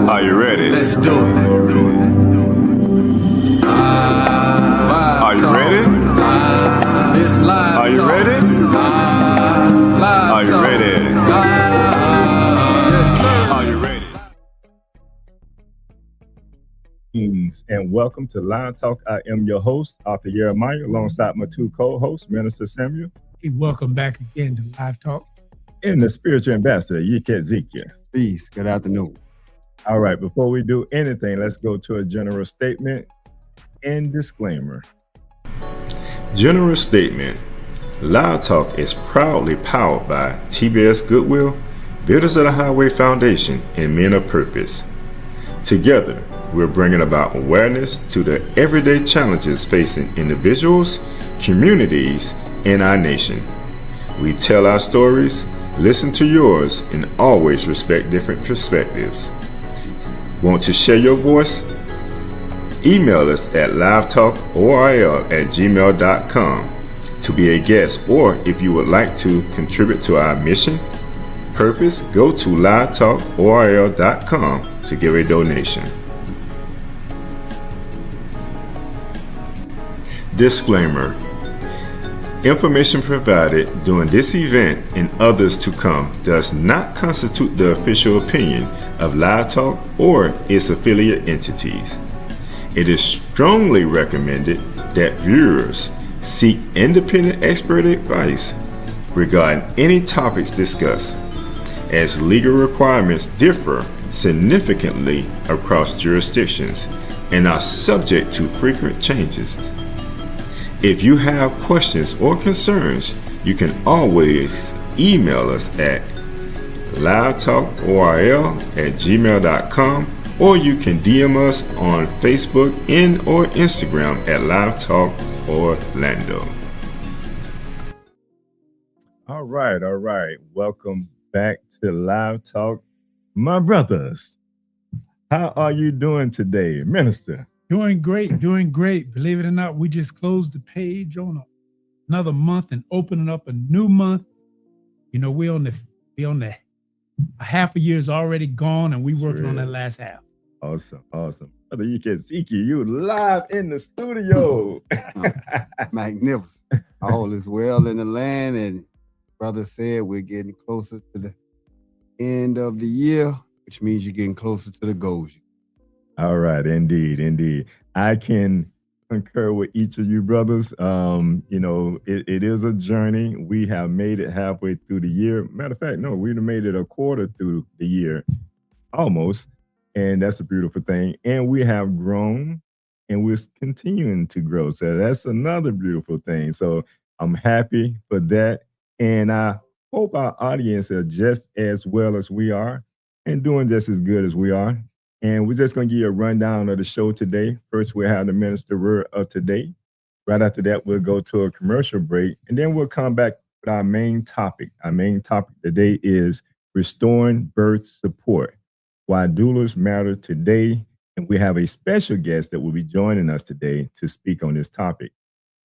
Are you ready? Let's do it. Are you ready? This live Are you talk. ready? Live Are you talk. ready? Yes, sir. Are you ready? And welcome to Live Talk. I am your host, Arthur Jeremiah, alongside my two co-hosts, Minister Samuel. Hey, welcome back again to Live Talk. And the spiritual ambassador, Yike Ezekiel. Peace. Good afternoon. All right, before we do anything, let's go to a general statement and disclaimer. General statement. Live Talk is proudly powered by TBS Goodwill, Builders of the Highway Foundation, and Men of Purpose. Together, we're bringing about awareness to the everyday challenges facing individuals, communities, and our nation. We tell our stories, listen to yours, and always respect different perspectives. Want to share your voice? Email us at livetalkorl@gmail.com to be a guest, or if you would like to contribute to our mission, purpose, go to livetalkorl.com to give a donation. Disclaimer. Information provided during this event and others to come does not constitute the official opinion of Live Talk or its affiliate entities. It is strongly recommended that viewers seek independent expert advice regarding any topics discussed, as legal requirements differ significantly across jurisdictions and are subject to frequent changes. If you have questions or concerns, you can always email us at livetalkorl@gmail.com, or you can DM us on Facebook and or Instagram at Live Talk Orlando. All right. Welcome back to Live Talk. My brothers, how are you doing today, Minister? Doing great. Believe it or not, we just closed the page on another month and opening up a new month. You know, we on the a half a year is already gone, and we working on that last half. Awesome. Brother Yike Ezekiel, you live in the studio. Magnificent. All is well in the land, and brother said we're getting closer to the end of the year, which means you're getting closer to the goals. All right, indeed. I can concur with each of you brothers. It is a journey. We have made it halfway through the year. Matter of fact, no, we've made it a quarter through the year, almost. And that's a beautiful thing. And we have grown, and we're continuing to grow. So that's another beautiful thing. So I'm happy for that. And I hope our audience are just as well as we are and doing just as good as we are. And we're just going to give you a rundown of the show today. First, we'll have the minister word of today. Right after that, we'll go to a commercial break, and then we'll come back with our main topic. Our main topic today is restoring birth support, why doulas matter today. And we have a special guest that will be joining us today to speak on this topic.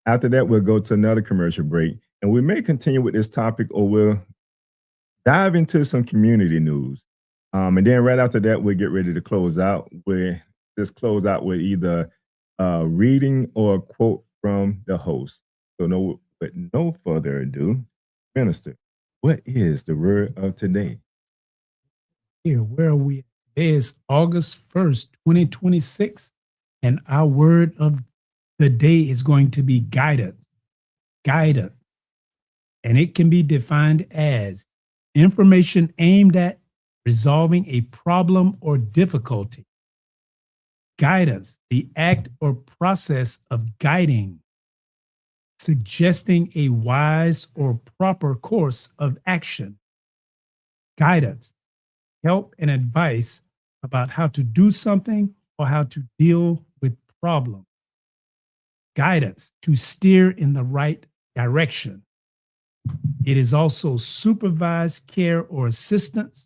After that, we'll go to another commercial break, and we may continue with this topic, or we'll dive into some community news. And then right after that, we'll get ready to close out. We'll just close out with either reading or a quote from the host. So with no further ado, Minister, what is the word of today? Here, where are we? Today is August 1st, 2026, and our word of the day is going to be guidance. Guidance. And it can be defined as information aimed at resolving a problem or difficulty. Guidance, the act or process of guiding, suggesting a wise or proper course of action. Guidance, help and advice about how to do something or how to deal with problems. Guidance, to steer in the right direction. It is also supervised care or assistance,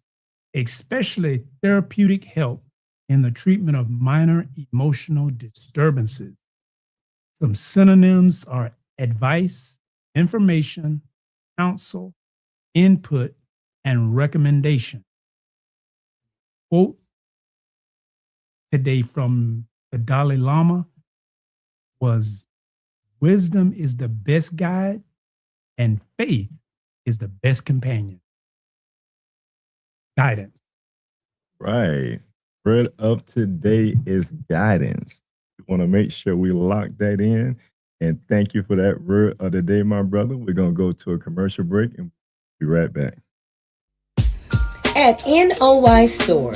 especially therapeutic help in the treatment of minor emotional disturbances. Some synonyms are advice, information, counsel, input, and recommendation. Quote today from the Dalai Lama was wisdom is the best guide and faith is the best companion. Guidance. Right. Word of today is guidance. We want to make sure we lock that in. And thank you for that word of the day, my brother. We're going to go to a commercial break and be right back. At NOY Store,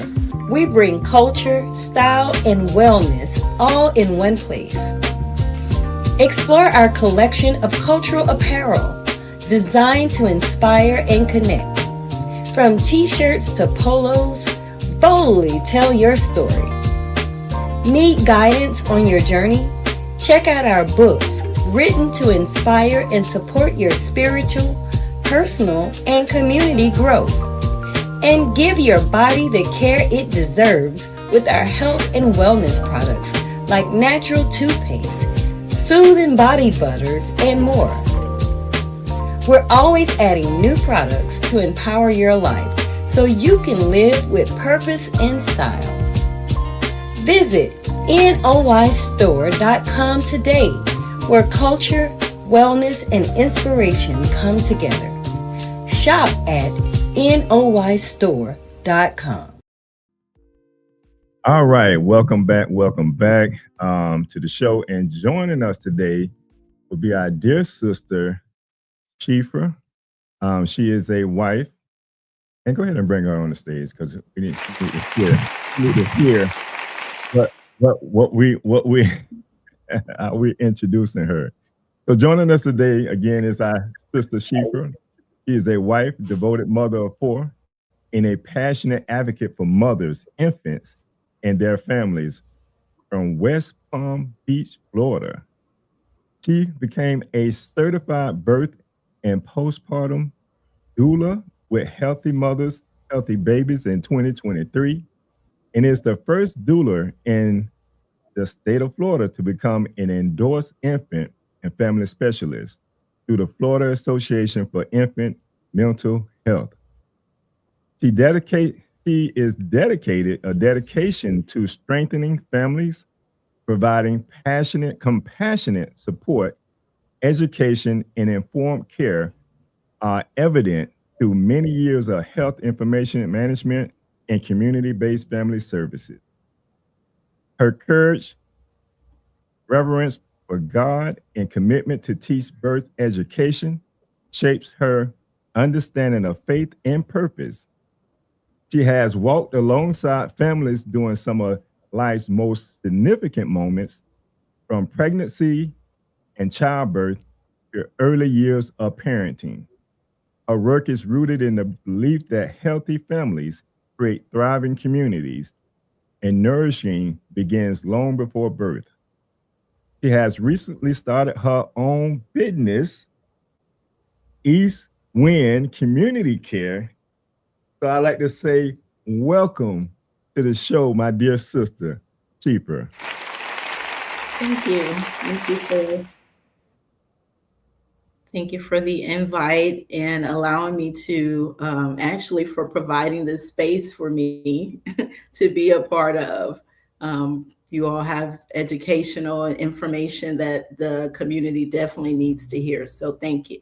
we bring culture, style, and wellness all in one place. Explore our collection of cultural apparel designed to inspire and connect. From t-shirts to polos, boldly tell your story. Need guidance on your journey? Check out our books written to inspire and support your spiritual, personal, and community growth. And give your body the care it deserves with our health and wellness products like natural toothpaste, soothing body butters, and more. We're always adding new products to empower your life so you can live with purpose and style. Visit NOYstore.com today, where culture, wellness, and inspiration come together. Shop at NOYstore.com. All right. Welcome back to the show. And joining us today will be our dear sister, Shiphrah. She is a wife. And go ahead and bring her on the stage because we need to hear what we we're introducing her. So joining us today again is our sister Shiphrah. She is a wife, devoted mother of 4, and a passionate advocate for mothers, infants, and their families from West Palm Beach, Florida. She became a certified birth and postpartum doula with Healthy Mothers, Healthy Babies in 2023, and is the first doula in the state of Florida to become an endorsed infant and family specialist through the Florida Association for Infant Mental Health. She is dedication to strengthening families, providing compassionate support, education, and informed care are evident through many years of health information management and community-based family services. Her courage, reverence for God, and commitment to teach birth education shapes her understanding of faith and purpose. She has walked alongside families during some of life's most significant moments, from pregnancy and childbirth to early years of parenting. Her work is rooted in the belief that healthy families create thriving communities, and nourishing begins long before birth. She has recently started her own business, East Wind Community Care. So I like to say, welcome to the show, my dear sister, Shiphrah. Thank you. Thank you for the invite and allowing me to actually for providing this space for me to be a part of. You all have educational information that the community definitely needs to hear. So thank you.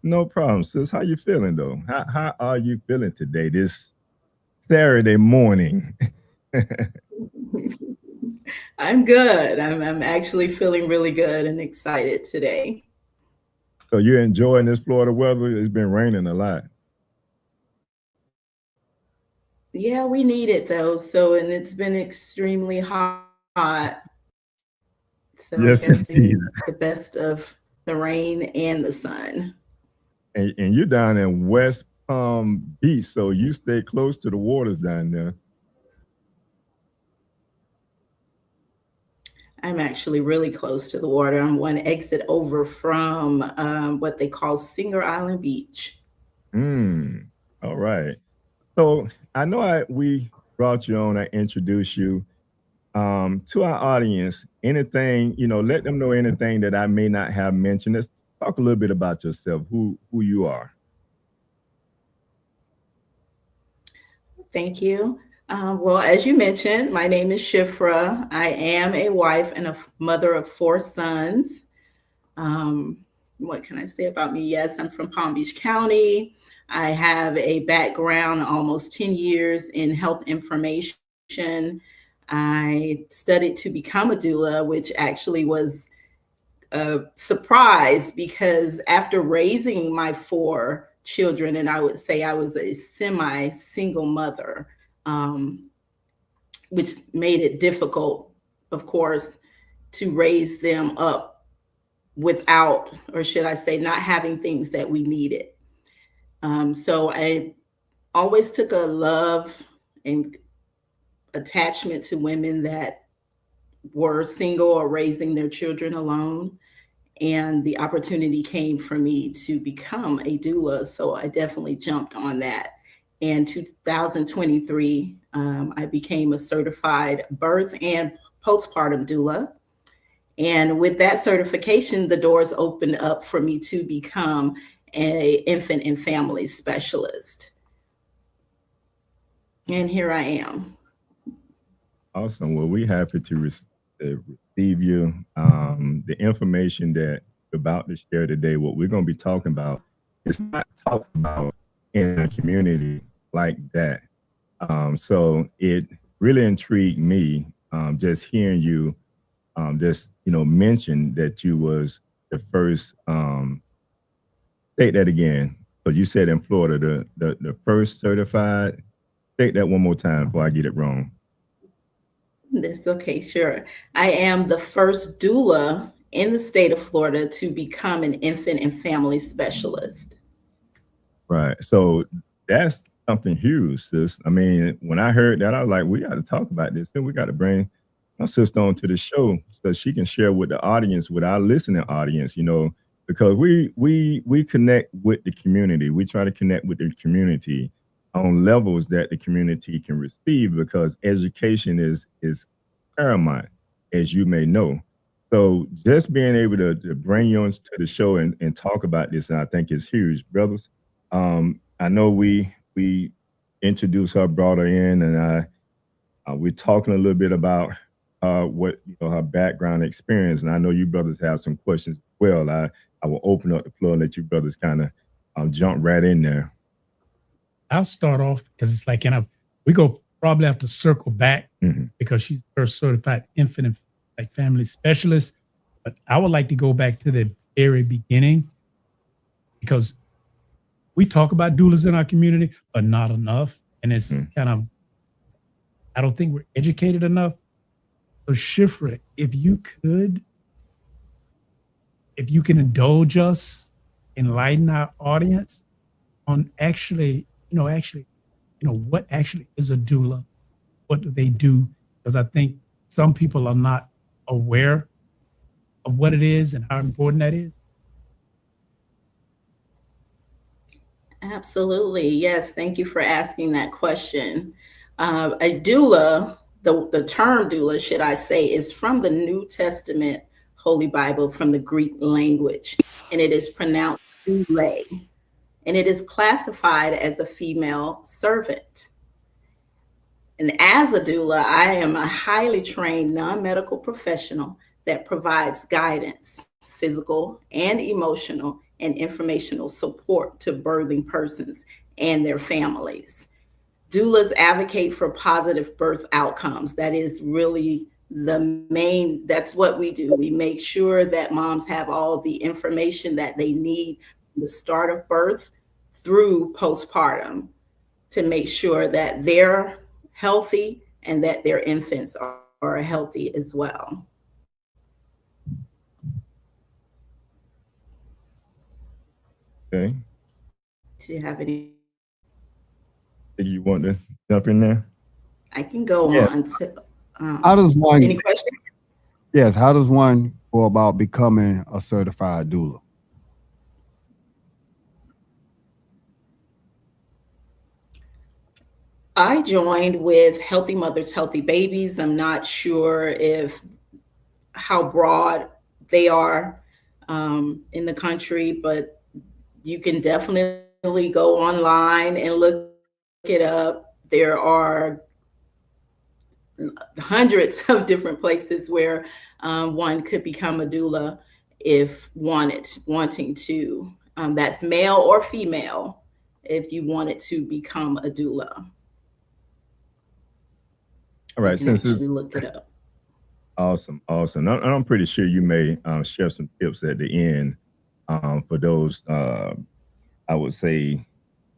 No problem, sis. How you feeling though? How are you feeling today, this Saturday morning? I'm good. I'm actually feeling really good and excited today. So you're enjoying this Florida weather? It's been raining a lot. Yeah, we need it though. So, and it's been extremely hot. So yes, I guess indeed. the best of the rain and the sun. And you're down in West Palm Beach, so you stay close to the waters down there. I'm actually really close to the water. I'm one exit over from what they call Singer Island Beach. All right. So I know we brought you on, I introduced you to our audience. Anything, let them know anything that I may not have mentioned. Let's talk a little bit about yourself, who you are. Thank you. Well, as you mentioned, my name is Shiphrah. I am a wife and a mother of 4 sons. Um, what can I say about me? Yes, I'm from Palm Beach County. I have a background, almost 10 years in health information. I studied to become a doula, which actually was a surprise because after raising my 4 children, and I would say I was a semi-single mother, which made it difficult, of course, to raise them up without, or should I say, not having things that we needed. So I always took a love and attachment to women that were single or raising their children alone. And the opportunity came for me to become a doula. So I definitely jumped on that. In 2023, I became a certified birth and postpartum doula. And with that certification, the doors opened up for me to become an infant and family specialist. And here I am. Awesome. Well, we're happy to receive you. The information that you're about to share today, what we're going to be talking about, is not talked about in a community like that. So it really intrigued me just hearing you just mention that you was the first. State that again, because you said in Florida the first certified. State that one more time before I get it wrong. That's okay, sure. I am the first doula in the state of Florida to become an infant and family specialist. Right. So that's something huge, sis. I mean, when I heard that, I was like, we got to talk about this. And we got to bring my sister onto the show so she can share with the audience, with our listening audience, because we connect with the community. We try to connect with the community on levels that the community can receive, because education is paramount, as you may know. So just being able to bring you onto the show and talk about this, and I think is huge, brothers. I know we introduced her, brought her in, and we're talking a little bit about what her background experience, and I know you brothers have some questions as well. I will open up the floor and let you brothers kind of jump right in there. I'll start off because it's like, we go probably have to circle back because she's first certified infant and family specialist. But I would like to go back to the very beginning, because we talk about doulas in our community, but not enough. And it's kind of, I don't think we're educated enough. So Shiphrah, if you can indulge us, enlighten our audience on actually, what actually is a doula? What do they do? Because I think some people are not aware of what it is and how important that is. Absolutely. Yes. Thank you for asking that question. A doula, the term doula, should I say, is from the New Testament Holy Bible, from the Greek language, and it is pronounced doula, and it is classified as a female servant. And as a doula, I am a highly trained non-medical professional that provides guidance, physical and emotional and informational support to birthing persons and their families. Doulas advocate for positive birth outcomes. That is really that's what we do. We make sure that moms have all the information that they need from the start of birth through postpartum to make sure that they're healthy and that their infants are healthy as well. Okay. Do you have any? Do you want to jump in there? I can go on. How does one? Any questions? Yes. How does one go about becoming a certified doula? I joined with Healthy Mothers, Healthy Babies. I'm not sure how broad they are in the country, but you can definitely go online and look it up. There are hundreds of different places where one could become a doula if wanting to. That's male or female if you wanted to become a doula. All right, you can since it's actually look it up. awesome. I'm pretty sure you may share some tips at the end for those, I would say,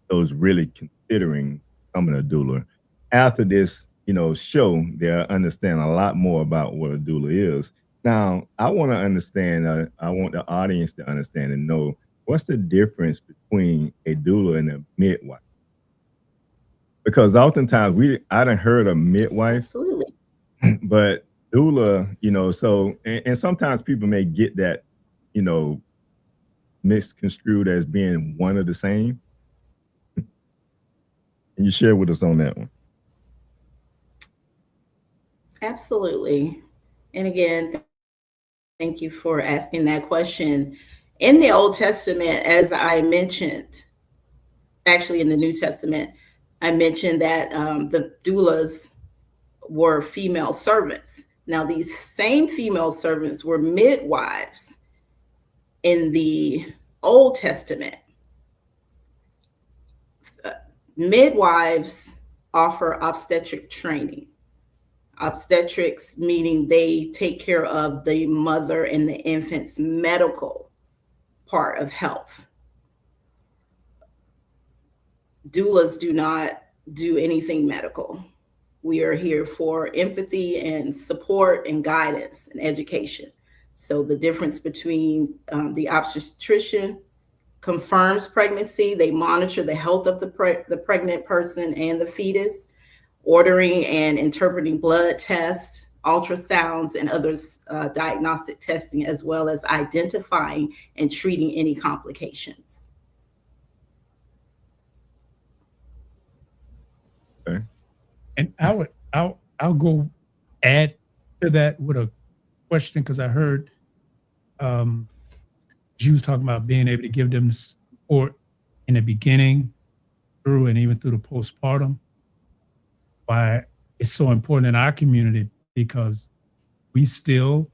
those really considering becoming a doula. After this, show, they'll understand a lot more about what a doula is. Now, I want to understand, I want the audience to understand and know what's the difference between a doula and a midwife? Because oftentimes I done heard of midwife, Absolutely. but doula, and sometimes people may get that, misconstrued as being one of the same. Can you share with us on that one? Absolutely. And again, thank you for asking that question. In the Old Testament, as I mentioned, actually in the New Testament, I mentioned that the doulas were female servants. Now, these same female servants were midwives in the Old Testament. Midwives offer obstetric training. Obstetrics meaning they take care of the mother and the infant's medical part of health. Doulas do not do anything medical. We are here for empathy and support and guidance and education. So the difference between the obstetrician confirms pregnancy, they monitor the health of the pregnant person and the fetus, ordering and interpreting blood tests, ultrasounds, and others diagnostic testing, as well as identifying and treating any complications. Okay. And I'll go add to that with a question, because I heard you was talking about being able to give them support in the beginning, through, and even through the postpartum. Why it's so important in our community, because we still,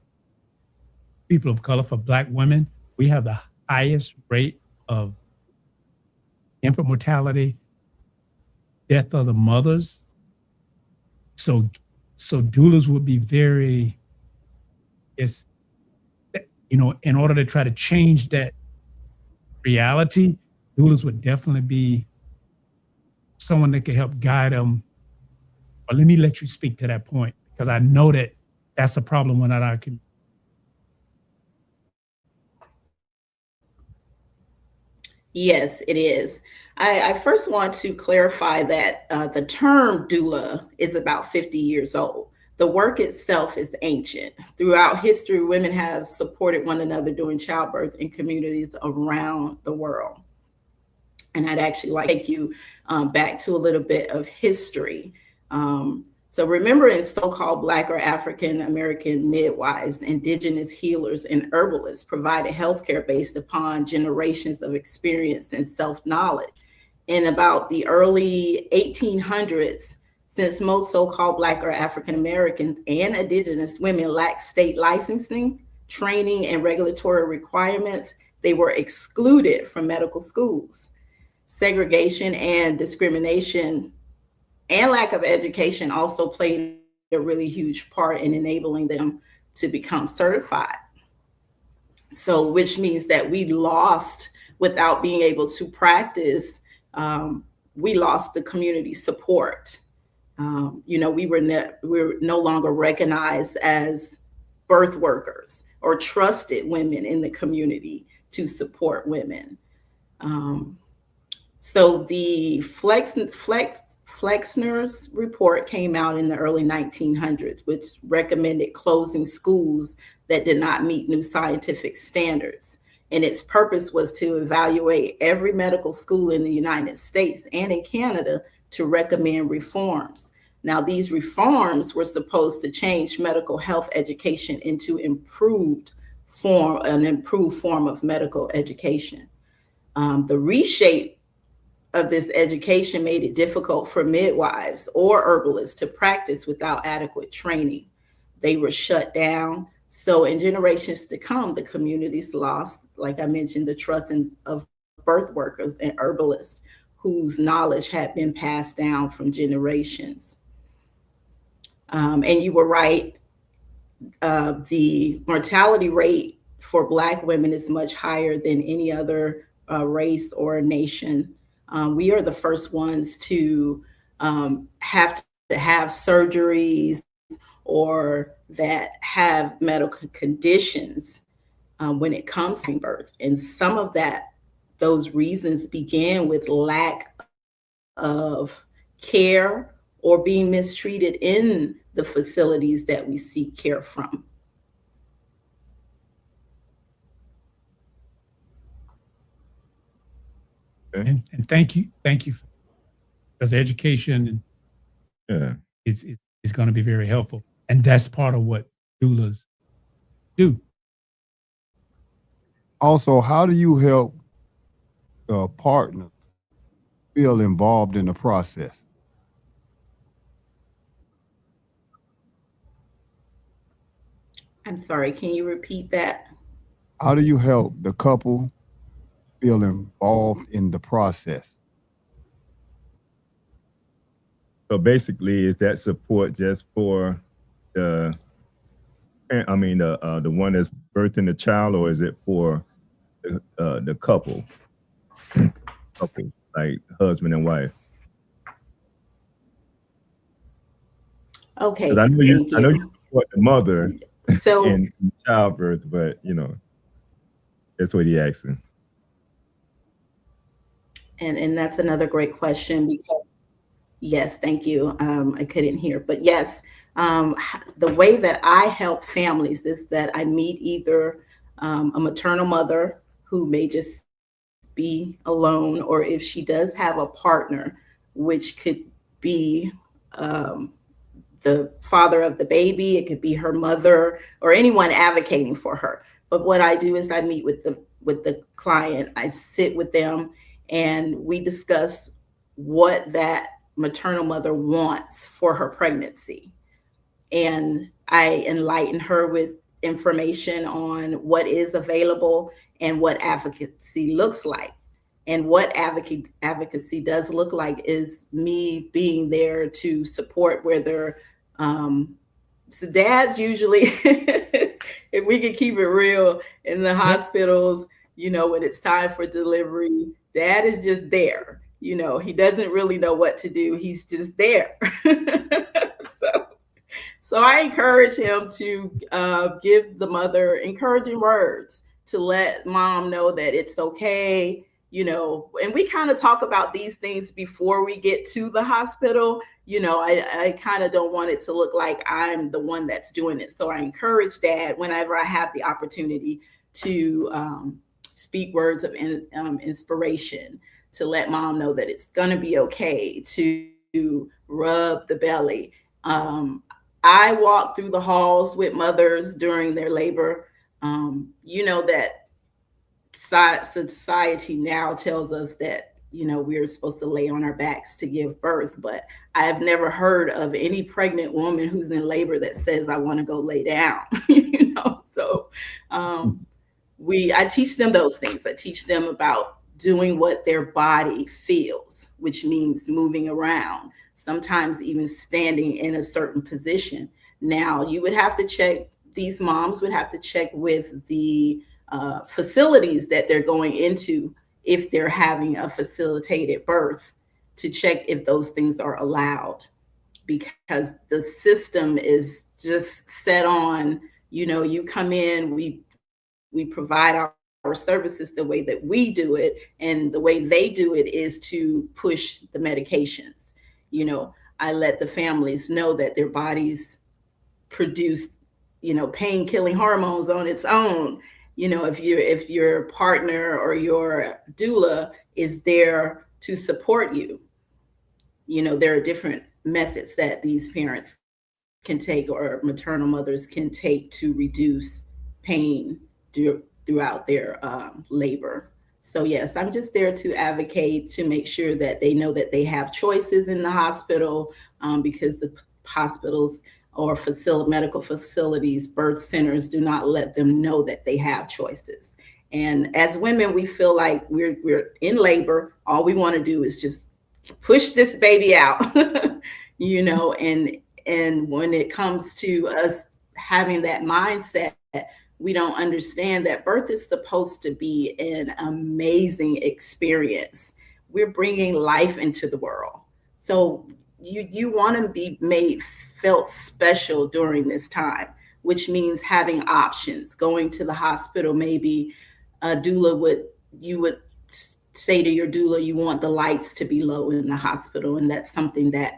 people of color, for Black women, we have the highest rate of infant mortality, death of the mothers. So doulas would be very, in order to try to change that reality, doulas would definitely be someone that could help guide them. But let me let you speak to that point, because I know that that's a problem within our community. Yes, it is. I first want to clarify that the term doula is about 50 years old. The work itself is ancient. Throughout history, women have supported one another during childbirth in communities around the world. And I'd actually like to take you back to a little bit of history. So remember, in so-called Black or African American midwives, indigenous healers, and herbalists provided healthcare based upon generations of experience and self-knowledge. In about the early 1800s, since most so-called Black or African American and indigenous women lacked state licensing, training, and regulatory requirements, they were excluded from medical schools. Segregation and discrimination and lack of education also played a really huge part in enabling them to become certified. So, which means that we lost, without being able to practice, we lost the community support. We were no longer recognized as birth workers or trusted women in the community to support women. So the Flexner's report came out in the early 1900s, which recommended closing schools that did not meet new scientific standards. And its purpose was to evaluate every medical school in the United States and in Canada to recommend reforms. Now, these reforms were supposed to change medical health education into an improved form of medical education. The reshape of this education made it difficult for midwives or herbalists to practice without adequate training. They were shut down. So in generations to come, the communities lost, like I mentioned, the trust of birth workers and herbalists whose knowledge had been passed down from generations. And you were right, the mortality rate for Black women is much higher than any other race or nation. We are the first ones to have to have surgeries or that have medical conditions when it comes to birth. And some of those reasons began with lack of care or being mistreated in the facilities that we seek care from. And thank you, because education is going to be very helpful, and that's part of what doulas do. Also, how do you help the partner feel involved in the process? I'm sorry, can you repeat that? How do you help the couple feel involved in the process? So basically, is that support just for the one that's birthing the child, or is it for the couple, like husband and wife? Okay, I know you support the mother so in childbirth, but that's what he asking. And that's another great question, because yes, thank you. I couldn't hear, but yes, the way that I help families is that I meet either a maternal mother who may just be alone, or if she does have a partner, which could be the father of the baby, it could be her mother, or anyone advocating for her. But what I do is I meet with the client, I sit with them, and we discuss what that maternal mother wants for her pregnancy. And I enlighten her with information on what is available and what advocacy looks like. And what advocacy does look like is me being there to support where they're, so dads usually, if we can keep it real in the hospitals, when it's time for delivery, dad is just there. He doesn't really know what to do. He's just there. So I encourage him to give the mother encouraging words to let mom know that it's okay, and we kind of talk about these things before we get to the hospital. I kind of don't want it to look like I'm the one that's doing it. So I encourage dad whenever I have the opportunity to speak words of inspiration, to let mom know that it's going to be okay to rub the belly. I walk through the halls with mothers during their labor. That society now tells us that, we're supposed to lay on our backs to give birth, but I have never heard of any pregnant woman who's in labor that says, I want to go lay down, So I teach them those things. I teach them about doing what their body feels, which means moving around, sometimes even standing in a certain position. Now, these moms would have to check with the facilities that they're going into if they're having a facilitated birth, to check if those things are allowed, because the system is just set on, you come in, we provide our services the way that we do it, and the way they do it is to push the medications. I let the families know that their bodies produce, pain-killing hormones on its own. If your partner or your doula is there to support you, there are different methods that these parents can take, or maternal mothers can take, to reduce pain throughout their labor. So yes, I'm just there to advocate, to make sure that they know that they have choices in the hospital, because the hospitals or medical facilities, birth centers do not let them know that they have choices. And as women, we feel like we're in labor. All we want to do is just push this baby out, and when it comes to us having that mindset, we don't understand that birth is supposed to be an amazing experience. We're bringing life into the world. So you want to be felt special during this time, which means having options, going to the hospital. Maybe a doula you would say to your doula, you want the lights to be low in the hospital. And that's something that,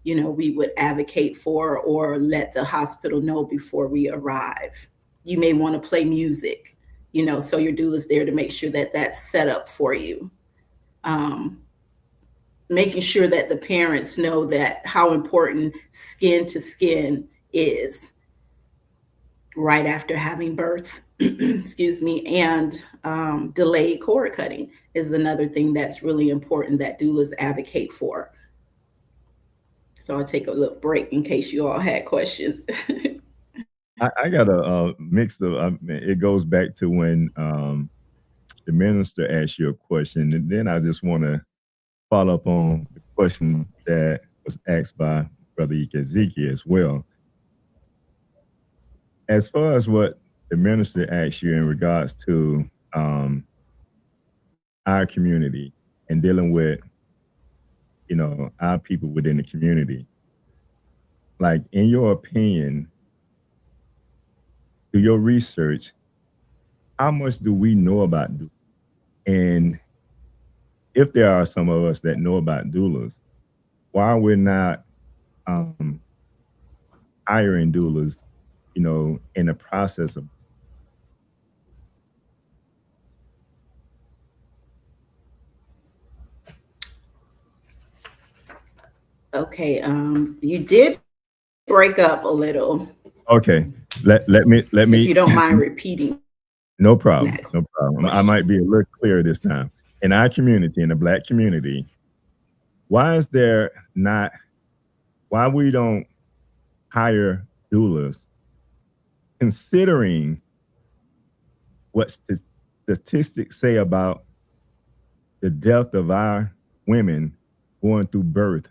we would advocate for, or let the hospital know before we arrive. You may want to play music, so your doula's there to make sure that that's set up for you. Making sure that the parents know that how important skin to skin is right after having birth, excuse me, and delayed cord cutting is another thing that's really important that doulas advocate for. So I'll take a little break in case you all had questions. I got a mix of. It goes back to when the minister asked you a question, and then I just want to follow up on the question that was asked by Brother Ezekiel as well. As far as what the minister asked you in regards to our community and dealing with, our people within the community, like, in your opinion, through your research, how much do we know about doulas? And if there are some of us that know about doulas, why we're not hiring doulas, in the process of. Okay, you did break up a little. Okay, let me. If you don't mind repeating. No problem. No problem. I might be a little clearer this time. In our community, in the Black community, why we don't hire doulas, considering what statistics say about the death of our women going through birth?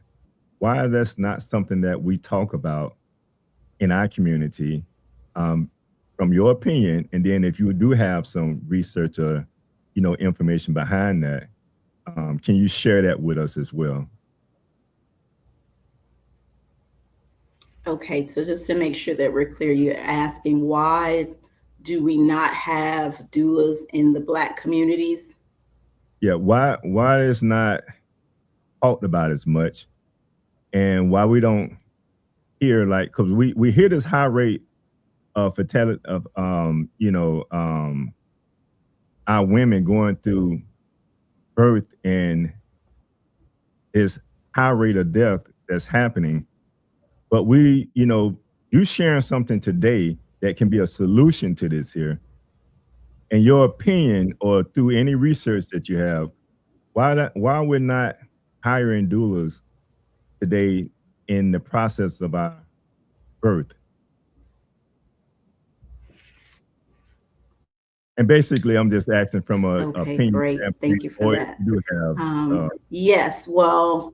Why that's not something that we talk about in our community, from your opinion? And then if you do have some research or, information behind that, can you share that with us as well? Okay, so just to make sure that we're clear, you're asking why do we not have doulas in the Black communities? Yeah, why it's not talked about as much, and why we don't hear, like, because we hear this high rate of fatality of our women going through birth, and this high rate of death that's happening. But you sharing something today that can be a solution to this here. In your opinion, or through any research that you have, why we're not hiring doulas today in the process of our birth? And basically, I'm just asking from a Okay, opinion great. standpoint, Thank you for or that. if you do have, Yes, well,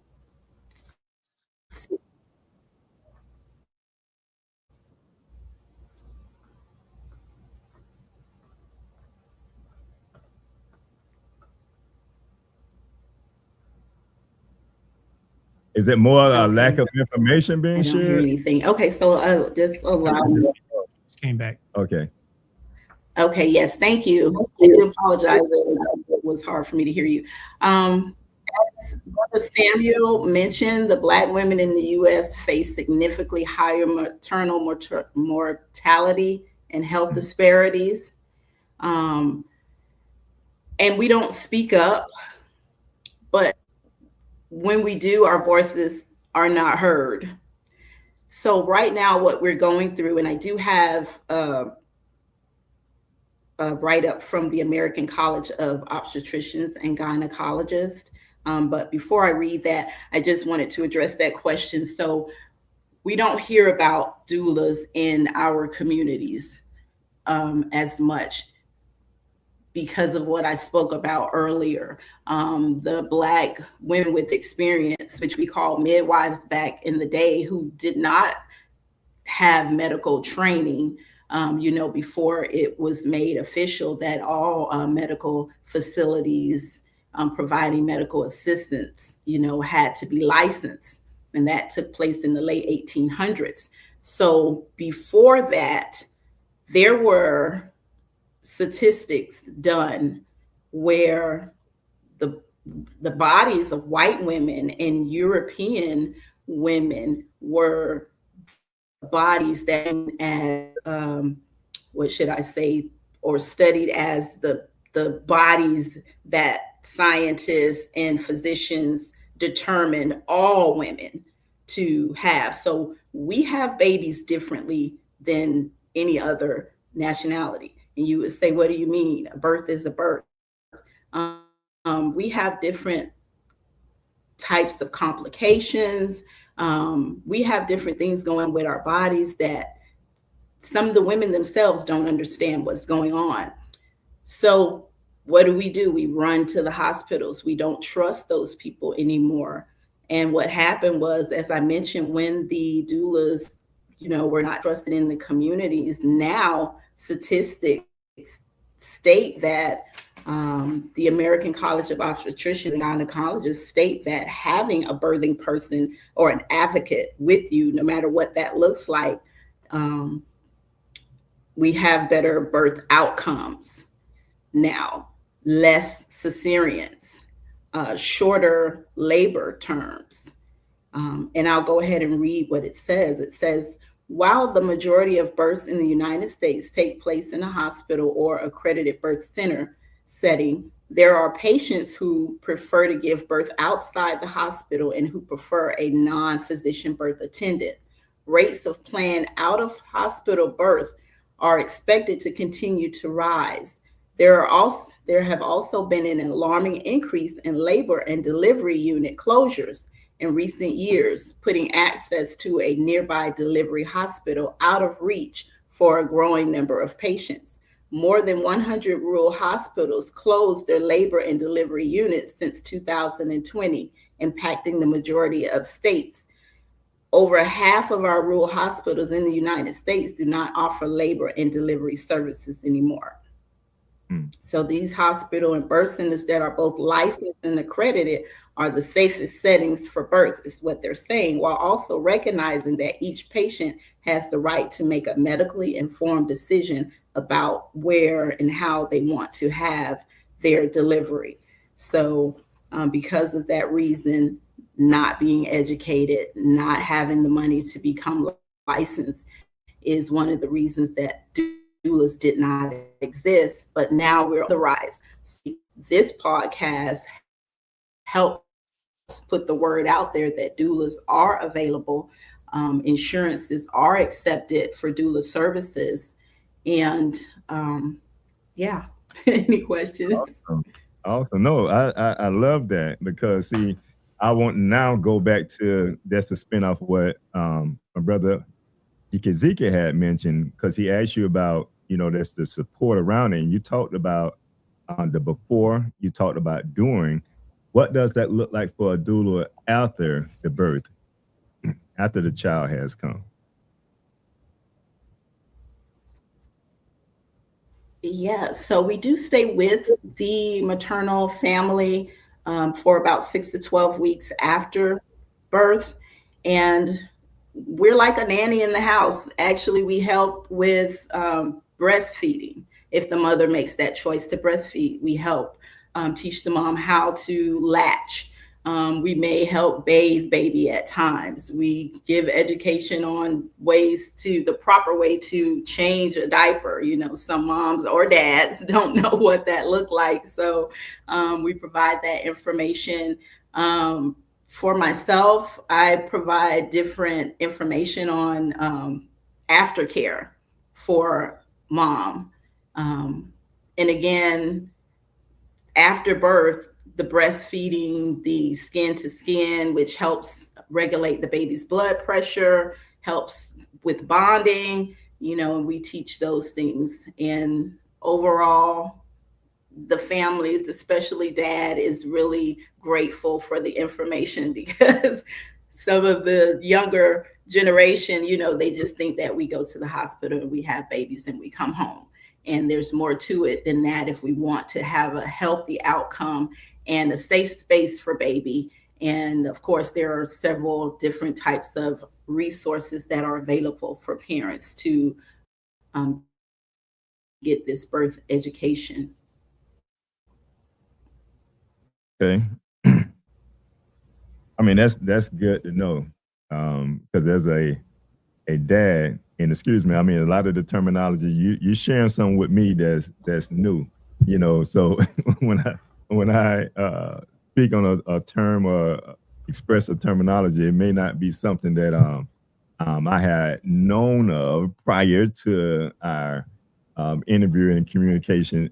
is it more a Okay. lack of information I being don't hear shared? anything. Okay, so just allow me. Just came back. Okay. Okay, yes, thank you. I do apologize. It was hard for me to hear you. As Brother Samuel mentioned, the Black women in the U.S. face significantly higher maternal mortality and health disparities. And we don't speak up, but when we do, our voices are not heard. So right now, what we're going through, and I do have write-up from the American College of Obstetricians and Gynecologists. But before I read that, I just wanted to address that question. So we don't hear about doulas in our communities as much because of what I spoke about earlier. The Black women with experience, which we call midwives back in the day, who did not have medical training, before it was made official that all medical facilities providing medical assistance, had to be licensed. And that took place in the late 1800s. So before that, there were statistics done where the bodies of white women and European women were bodies that, what should I say, or studied as the bodies that scientists and physicians determined all women to have. So we have babies differently than any other nationality. And you would say, what do you mean? A birth is a birth. We have different types of complications. We have different things going with our bodies that some of the women themselves don't understand what's going on. So what do? We run to the hospitals. We don't trust those people anymore. And what happened was, as I mentioned, when the doulas, were not trusted in the communities, now statistics state that the American College of Obstetricians and Gynecologists state that having a birthing person or an advocate with you, no matter what that looks like, we have better birth outcomes now, less cesareans, shorter labor terms. And I'll go ahead and read what it says. It says, while the majority of births in the United States take place in a hospital or accredited birth center setting, there are patients who prefer to give birth outside the hospital and who prefer a non-physician birth attendant. Rates of planned out-of-hospital birth are expected to continue to rise. There have also been an alarming increase in labor and delivery unit closures in recent years, putting access to a nearby delivery hospital out of reach for a growing number of patients. More than 100 rural hospitals closed their labor and delivery units since 2020, impacting the majority of states. Over half of our rural hospitals in the United States do not offer labor and delivery services anymore. So these hospital and birth centers that are both licensed and accredited are the safest settings for birth, is what they're saying, while also recognizing that each patient has the right to make a medically informed decision about where and how they want to have their delivery. So because of that reason, not being educated, not having the money to become licensed is one of the reasons that doulas did not exist, but now we're on the rise. So this podcast helps put the word out there that doulas are available. Insurances are accepted for doula services. And any questions? Awesome. No, I love that, because see, I want to now go back to, that's a spinoff of what my brother Ikezike had mentioned, because he asked you about, that's the support around it. And you talked about the before, you talked about during. What does that look like for a doula after the birth, after the child has come? Yeah, so we do stay with the maternal family for about 6 to 12 weeks after birth. And we're like a nanny in the house. Actually, we help with breastfeeding. If the mother makes that choice to breastfeed, we help teach the mom how to latch. We may help bathe baby at times. We give education on the proper way to change a diaper. Some moms or dads don't know what that looked like. So we provide that information. For myself, I provide different information on aftercare for mom. And again, after birth, the breastfeeding, the skin to skin, which helps regulate the baby's blood pressure, helps with bonding, and we teach those things. And overall, the families, especially dad, is really grateful for the information because some of the younger generation, they just think that we go to the hospital and we have babies and we come home. And there's more to it than that if we want to have a healthy outcome and a safe space for baby. And of course, there are several different types of resources that are available for parents to get this birth education. Okay. I mean, that's good to know. Because as a dad, and excuse me, I mean, a lot of the terminology you sharing something with me that's new, So when I speak on a term or express a terminology, it may not be something that I had known of prior to our interview and communication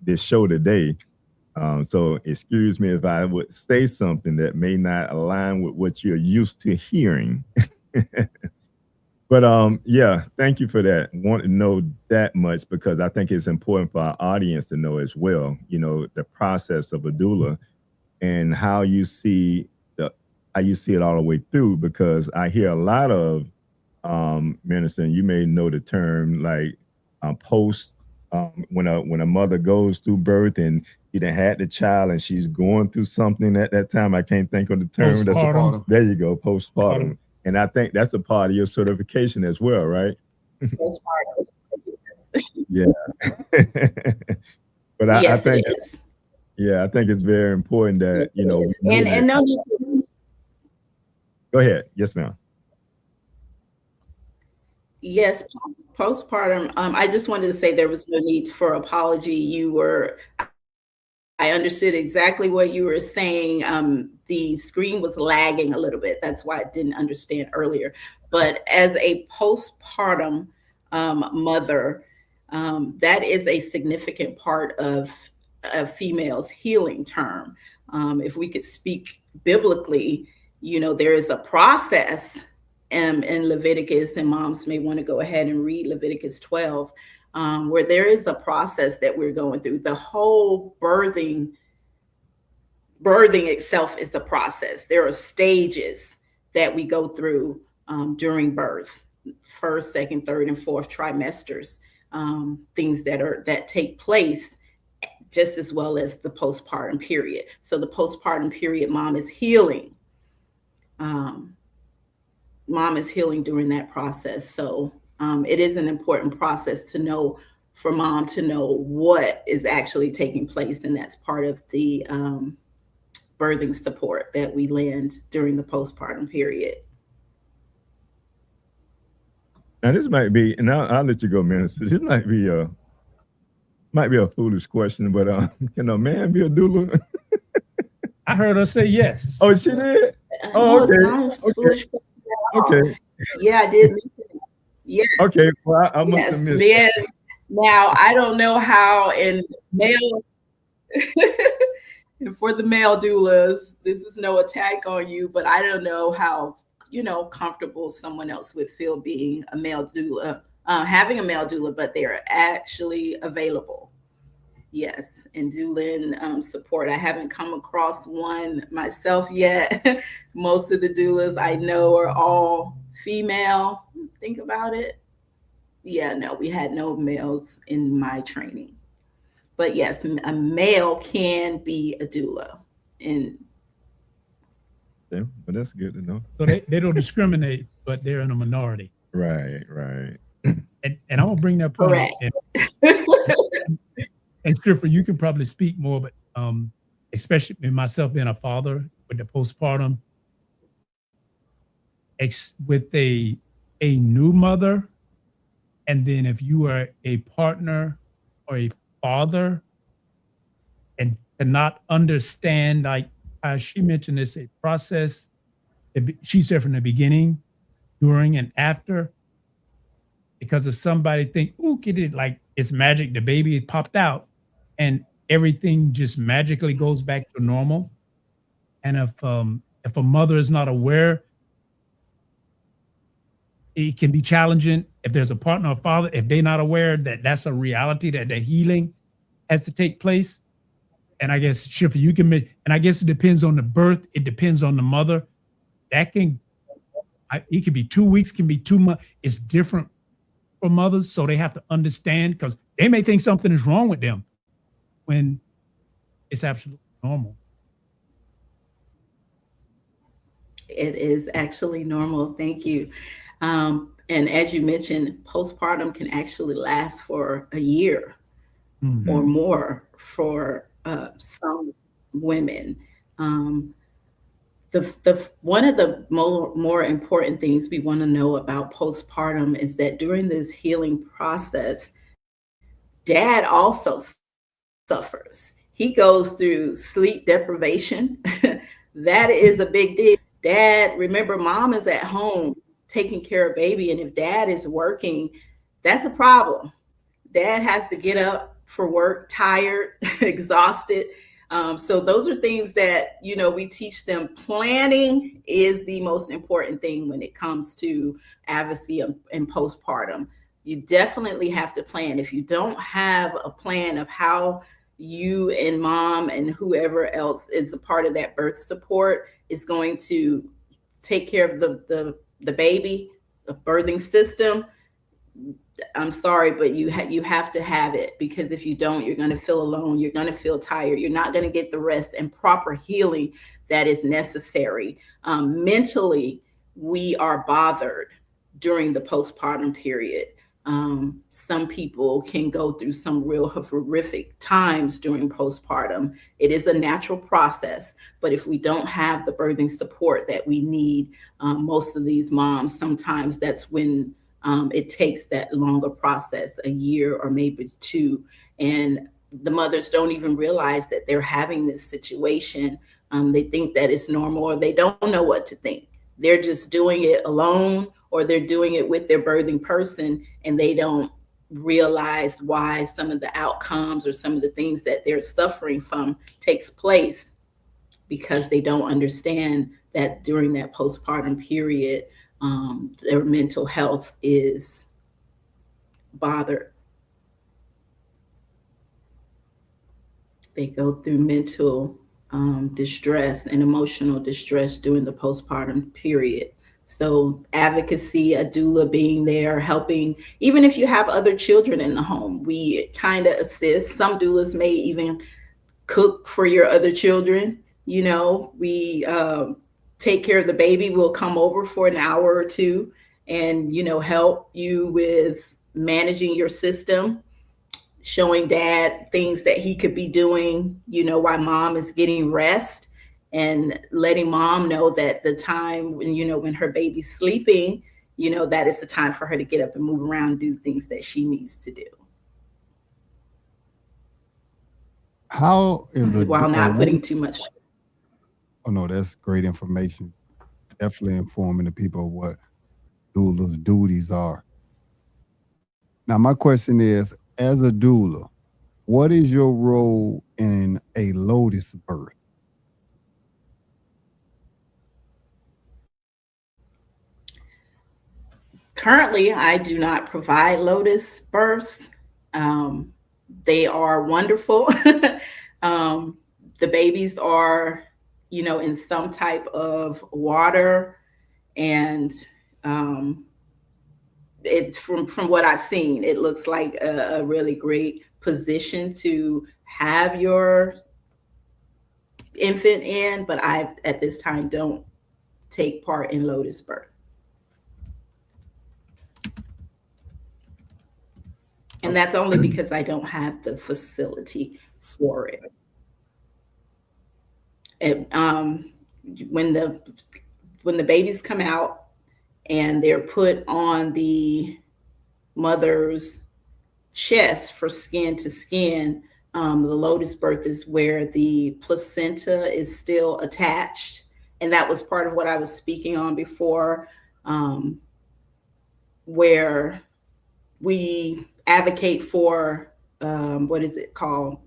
this show today. So excuse me if I would say something that may not align with what you're used to hearing. But yeah, thank you for that. Want to know that much because I think it's important for our audience to know as well, the process of a doula and how you see it all the way through, because I hear a lot of Minister, you may know the term like post when a mother goes through birth and she done had the child and she's going through something at that time. I can't think of the term. Postpartum. There you go, postpartum. And I think that's a part of your certification as well, right? Postpartum. Yeah. But I think I think it's very important that and no need to. Go ahead. Yes, ma'am. Yes, postpartum. I just wanted to say there was no need for apology. I understood exactly what you were saying. The screen was lagging a little bit. That's why I didn't understand earlier. But as a postpartum mother, that is a significant part of a female's healing term. If we could speak biblically, there is a process in Leviticus, and moms may want to go ahead and read Leviticus 12, where there is a process that we're going through. The whole birthing itself is the process. There are stages that we go through during birth, first, second, third, and fourth trimesters, things that take place just as well as the postpartum period. So the postpartum period, mom is healing. Mom is healing during that process. So it is an important process for mom to know what is actually taking place. And that's part of the birthing support that we lend during the postpartum period. Now this might be, and I'll let you go, Minister. This might be a foolish question, but can a man be a doula? I heard her say yes. Oh, she did? No, okay. It's not a foolish question at all. Okay. Yeah, I did mention it. Yeah. Okay. Well, I must have missed it. Now, I don't know how in male, and for the male doulas, this is no attack on you, but I don't know how, comfortable someone else would feel being a male doula, having a male doula, but they are actually available. Yes, and doula support. I haven't come across one myself yet. Most of the doulas I know are all female. Think about it. Yeah, no, we had no males in my training. But yes, a male can be a doula. And yeah, but that's good to know. So they don't discriminate, but they're in a minority. Right. And I'm gonna bring that point up. And Shiphrah, you can probably speak more, but especially myself being a father with the postpartum, with a new mother, and then if you are a partner or a father and cannot understand, like she mentioned, it's a process. She said from the beginning, during, and after. Because if somebody think, "Ooh, get it," like it's magic, the baby popped out. and everything just magically goes back to normal. And if a mother is not aware, it can be challenging. If there's a partner or father, if they're not aware that that's a reality, that the healing has to take place. And I guess, Shiphrah, you can make, and I guess it depends on the birth. It depends on the mother. That can, it could be 2 weeks, can be 2 months. It's different for mothers. So they have to understand, because they may think something is wrong with them when it's absolutely normal. It is actually normal. Thank you. And as you mentioned, postpartum can actually last for a year or more for some women. One of the more important things we want to know about postpartum is that during this healing process, dad also suffers. He goes through sleep deprivation. That is a big deal. Dad, remember, mom is at home taking care of baby, and if dad is working, that's a problem. Dad has to get up for work, tired, exhausted. So those are things that, we teach them. Planning is the most important thing when it comes to advocacy and postpartum. You definitely have to plan. If you don't have a plan of how you and mom and whoever else is a part of that birth support is going to take care of the baby, the birthing system, I'm sorry, but you have to have it, because if you don't, you're going to feel alone. You're going to feel tired. You're not going to get the rest and proper healing that is necessary. Mentally, we are bothered during the postpartum period. Some people can go through some real horrific times during postpartum. It is a natural process, but if we don't have the birthing support that we need, most of these moms, sometimes that's when it takes that longer process, a year or maybe 2. And the mothers don't even realize that they're having this situation. They think that it's normal, or they don't know what to think. They're just doing it alone, or they're doing it with their birthing person, and they don't realize why some of the outcomes or some of the things that they're suffering from takes place, because they don't understand that during that postpartum period, their mental health is bothered. They go through mental distress and emotional distress during the postpartum period. So advocacy, a doula being there, helping, even if you have other children in the home, we kind of assist. Some doulas may even cook for your other children. We take care of the baby. We'll come over for an hour or 2 and, help you with managing your system, showing dad things that he could be doing, while mom is getting rest, and letting mom know that the time when her baby's sleeping, that is the time for her to get up and move around and do things that she needs to do. How is it? While not putting too much. Oh, no, that's great information. Definitely informing the people what doula's duties are. Now, my question is, as a doula, what is your role in a lotus birth? Currently, I do not provide lotus births. They are wonderful. The babies are, in some type of water, and it's from what I've seen, it looks like a really great position to have your infant in, but I, at this time, don't take part in lotus birth. And that's only because I don't have the facility for it. When the babies come out and they're put on the mother's chest for skin to skin, the lotus birth is where the placenta is still attached. And that was part of what I was speaking on before, where we advocate for what is it called?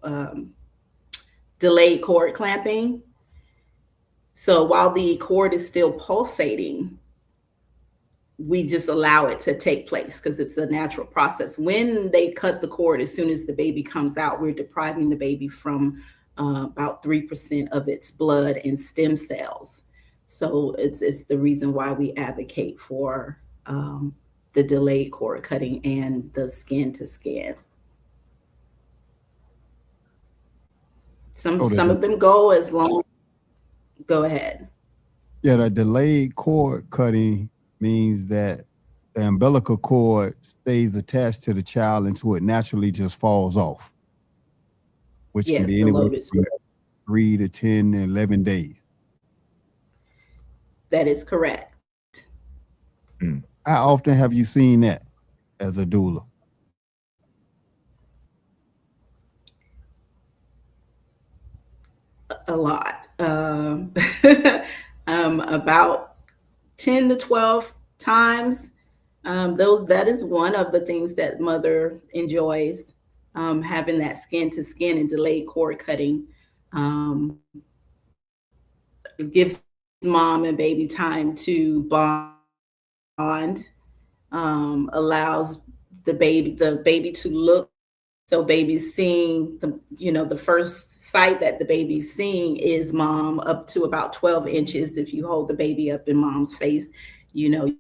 Delayed cord clamping. So while the cord is still pulsating, we just allow it to take place because it's a natural process. When they cut the cord, as soon as the baby comes out, we're depriving the baby from about 3% of its blood and stem cells. So it's the reason why we advocate for the delayed cord cutting and the skin to skin. Some of them go as long. Go ahead. Yeah, the delayed cord cutting means that the umbilical cord stays attached to the child until it naturally just falls off, which can be anywhere from 3 to 10 and 11 days. That is correct. How often have you seen that as a doula? A lot. About 10 to 12 times. That is one of the things that mother enjoys, having that skin to skin and delayed cord cutting. It gives mom and baby time to bond, allows the baby to look. So baby's seeing the first sight that the baby's seeing is mom up to about 12 inches. If you hold the baby up in mom's face, you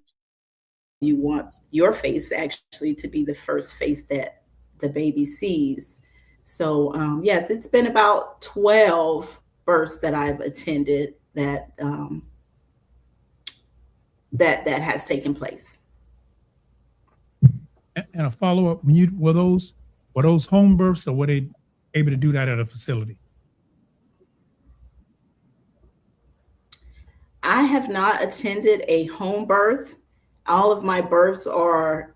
want your face actually to be the first face that the baby sees. So yes, it's been about 12 births that I've attended that has taken place. And a follow-up, were those home births, or were they able to do that at a facility? I have not attended a home birth. All of my births are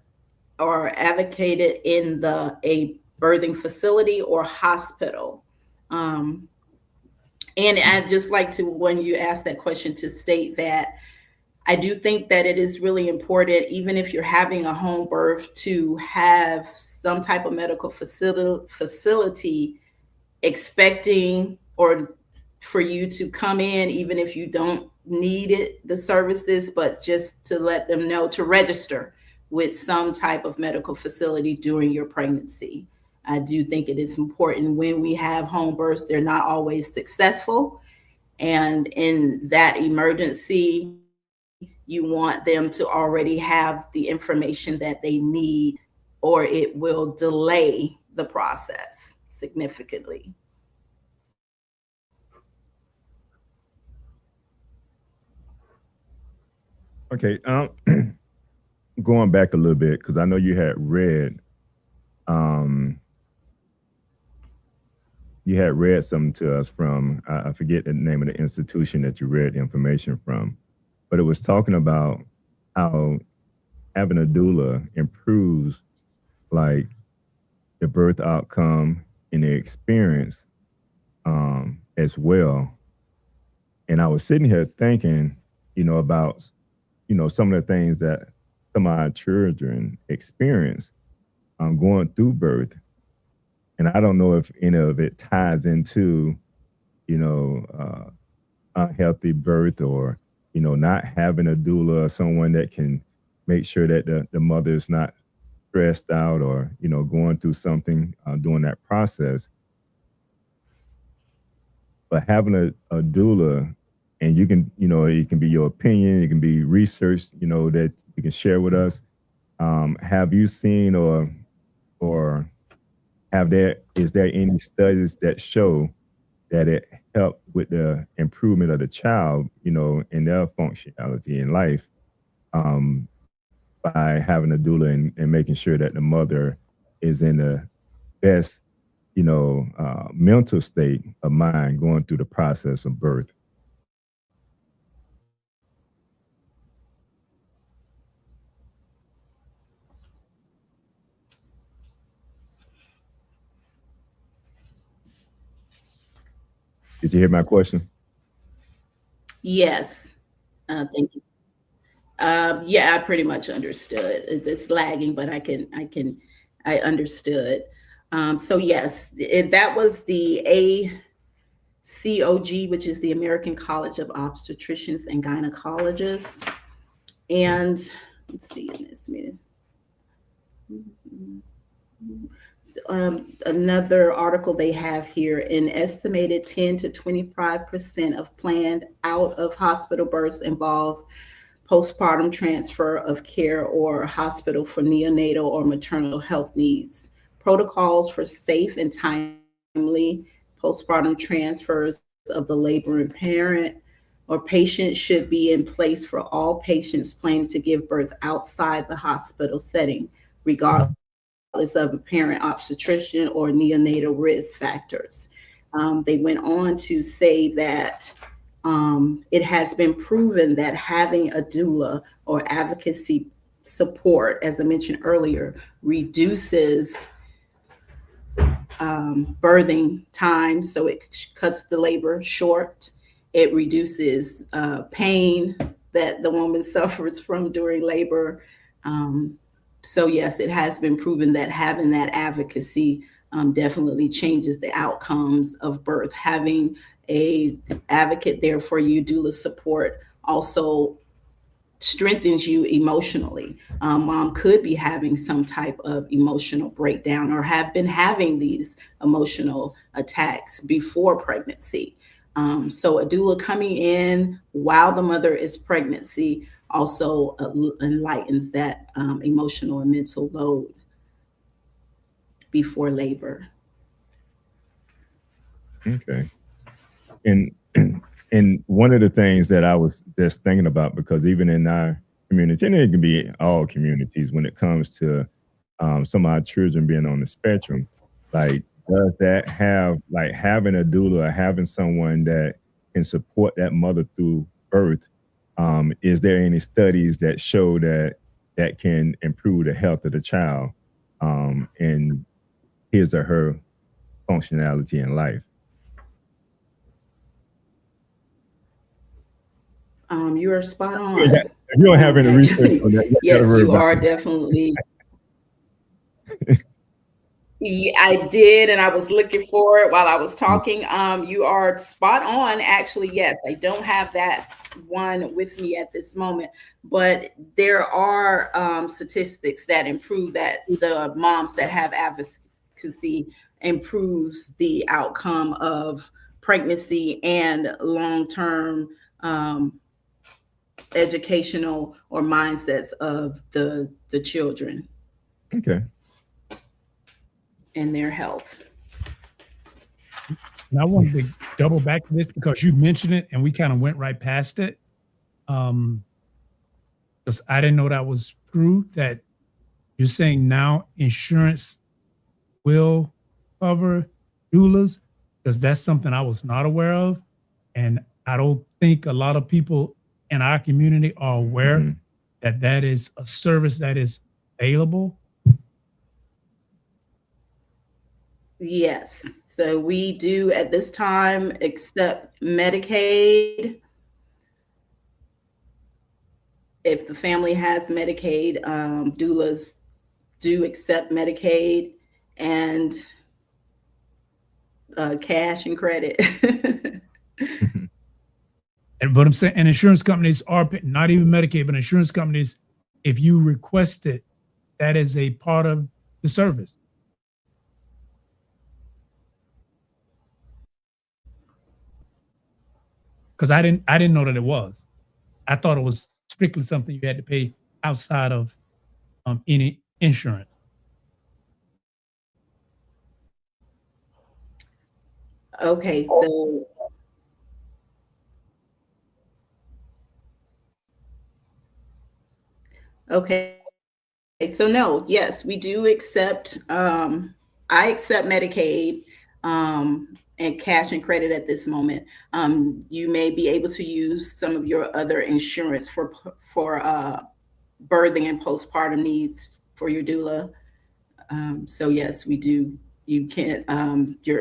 advocated in a birthing facility or hospital. And I'd just like to, when you ask that question, to state that I do think that it is really important, even if you're having a home birth, to have some type of medical facility expecting, or for you to come in, even if you don't need the services, but just to let them know to register with some type of medical facility during your pregnancy. I do think it is important. When we have home births, they're not always successful. And in that emergency, you want them to already have the information that they need, or it will delay the process significantly. Okay, going back a little bit, because I know you had read something to us from, I forget the name of the institution that you read information from, but it was talking about how having a doula improves like the birth outcome and the experience as well. And I was sitting here thinking, about, some of the things that some of our children experience going through birth. And I don't know if any of it ties into, unhealthy birth, or, not having a doula or someone that can make sure that the mother is not stressed out, or, going through something during that process. But having a doula, and you can, it can be your opinion, it can be research, that you can share with us. Have you seen or is there any studies that show that it helped with the improvement of the child, in their functionality in life, by having a doula and making sure that the mother is in the best, mental state of mind going through the process of birth? Did you hear my question? Yes. Thank you. Yeah, I pretty much understood. It's lagging, but I understood. So yes, that was the ACOG, which is the American College of Obstetricians and Gynecologists. And let's see in this meeting. Another article they have here: an estimated 10 to 25% of planned out of hospital births involve postpartum transfer of care or hospital for neonatal or maternal health needs. Protocols for safe and timely postpartum transfers of the laboring parent or patient should be in place for all patients planning to give birth outside the hospital setting, regardless of apparent obstetrician or neonatal risk factors. They went on to say that it has been proven that having a doula or advocacy support, as I mentioned earlier, reduces birthing time, so it cuts the labor short. It reduces pain that the woman suffers from during labor. So yes, it has been proven that having that advocacy definitely changes the outcomes of birth. Having a advocate there for you, doula support, also strengthens you emotionally. Mom could be having some type of emotional breakdown or have been having these emotional attacks before pregnancy. So a doula coming in while the mother is pregnancy also enlightens that emotional and mental load before labor. Okay. And one of the things that I was just thinking about, because even in our community, and it can be all communities, when it comes to some of our children being on the spectrum, like, does that have, like, having a doula or having someone that can support that mother through birth, is there any studies that show that that can improve the health of the child and his or her functionality in life? You are spot on. If you don't have any research on that, yes, you are definitely. Yeah, I did, and I was looking for it while I was talking. You are spot on. Actually, yes, I don't have that one with me at this moment, but there are statistics that improve that the moms that have advocacy improves the outcome of pregnancy and long-term educational or mindsets of the children. Okay. And their health. And I wanted to double back to this because you mentioned it and we kind of went right past it. Because I didn't know that was true, that you're saying now insurance will cover doulas, because that's something I was not aware of. And I don't think a lot of people in our community are aware that that is a service that is available. Yes. So we do at this time accept Medicaid. If the family has Medicaid, doulas do accept Medicaid and cash and credit. But I'm saying, and insurance companies are not even Medicaid, but insurance companies, if you request it, that is a part of the service. Because I didn't know that it was. I thought it was strictly something you had to pay outside of any insurance. Okay, so no, yes, we do accept. I accept Medicaid and cash and credit at this moment. You may be able to use some of your other insurance for birthing and postpartum needs for your doula. So yes, we do. You can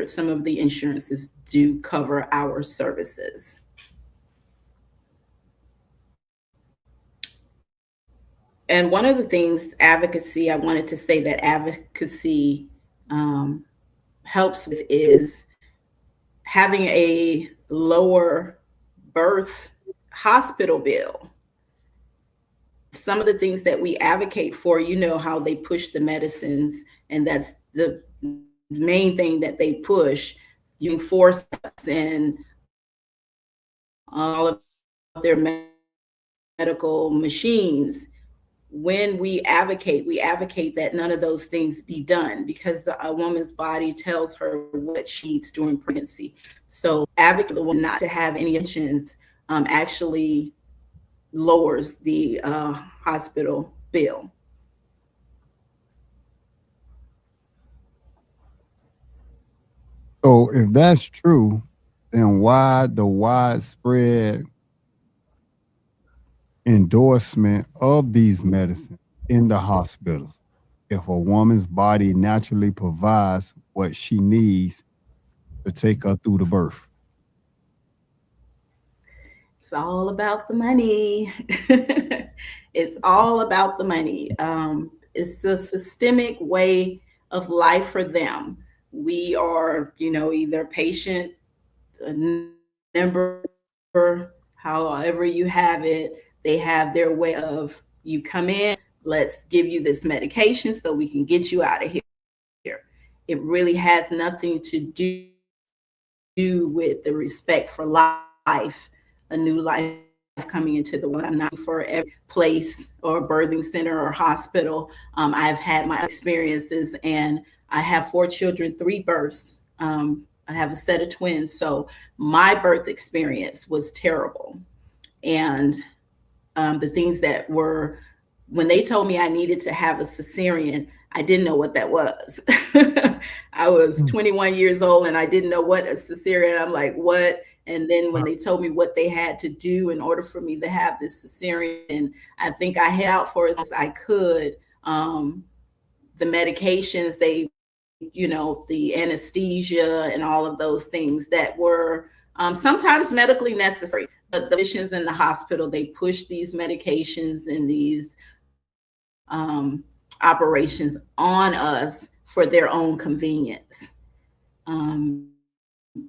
some of the insurances do cover our services. And one of the things, advocacy, I wanted to say that advocacy helps with is having a lower birth hospital bill. Some of the things that we advocate for, you know, how they push the medicines, and that's the main thing that they push, using forceps and all of their medical machines. When we advocate that none of those things be done, because a woman's body tells her what she needs during pregnancy. So advocate the woman not to have any options actually lowers the hospital bill. So if that's true, then why the widespread endorsement of these medicines in the hospitals if a woman's body naturally provides what she needs to take her through the birth? It's all about the money. It's all about the money. It's the systemic way of life for them. We are, you know, either patient, member, however you have it, they have their way of, you come in, let's give you this medication so we can get you out of here. It really has nothing to do with the respect for life, a new life coming into the world. I'm not for every place or birthing center or hospital. I've had my experiences, and I have 4 children, 3 births. I have a set of twins. So my birth experience was terrible. And the things that were, when they told me I needed to have a cesarean, I didn't know what that was. I was 21 years old and I didn't know what a cesarean. I'm like, what? And then when they told me what they had to do in order for me to have this cesarean, I think I held out for as I could. The medications, they, you know, the anesthesia and all of those things that were sometimes medically necessary. But the physicians in the hospital, they push these medications and these operations on us for their own convenience.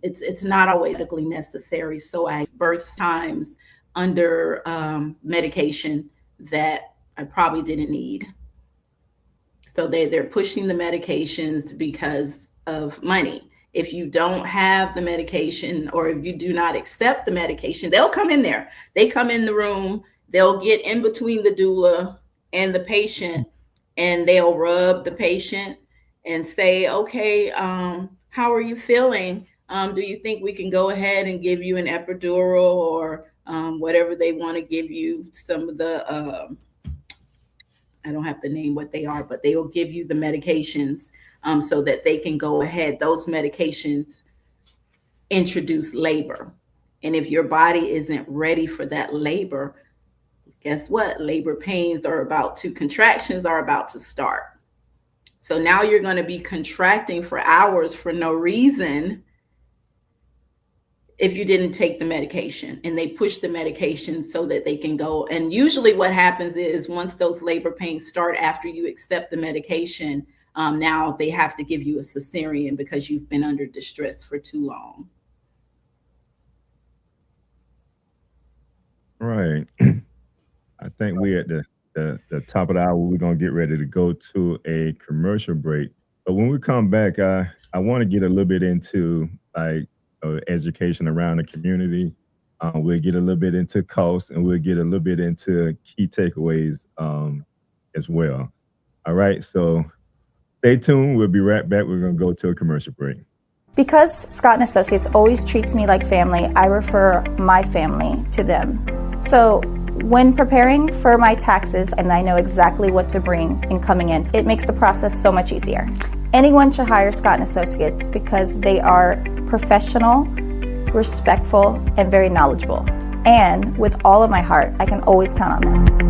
It's not always medically necessary. So I birth times under medication that I probably didn't need. So they're pushing the medications because of money. If you don't have the medication, or if you do not accept the medication, they'll come in there. They come in the room, they'll get in between the doula and the patient, and they'll rub the patient and say, okay, how are you feeling? Do you think we can go ahead and give you an epidural, or whatever they want to give you? Some of the, I don't have to name what they are, but they will give you the medications so that they can go ahead. Those medications introduce labor. And if your body isn't ready for that labor, guess what? Labor pains contractions are about to start. So now you're going to be contracting for hours for no reason if you didn't take the medication. And they push the medication so that they can go. And usually what happens is, once those labor pains start after you accept the medication, now they have to give you a cesarean because you've been under distress for too long. Right. I think we're at the top of the hour. We're going to get ready to go to a commercial break. But when we come back, I want to get a little bit into education around the community. We'll get a little bit into cost, and we'll get a little bit into key takeaways as well. All right. So stay tuned. We'll be right back. We're going to go to a commercial break. Because Scott & Associates always treats me like family, I refer my family to them. So when preparing for my taxes, and I know exactly what to bring in coming in, it makes the process so much easier. Anyone should hire Scott & Associates because they are professional, respectful, and very knowledgeable. And with all of my heart, I can always count on them.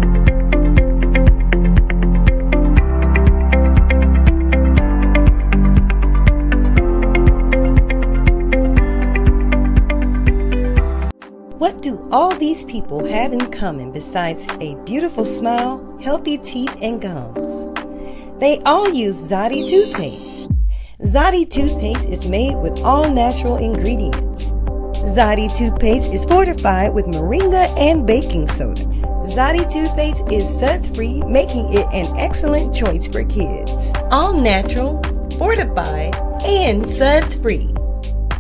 What do all these people have in common besides a beautiful smile, healthy teeth, and gums? They all use Zodi toothpaste. Zadi toothpaste is made with all natural ingredients. Zadi toothpaste is fortified with moringa and baking soda. Zadi toothpaste is suds-free, making it an excellent choice for kids. All natural, fortified, and suds-free.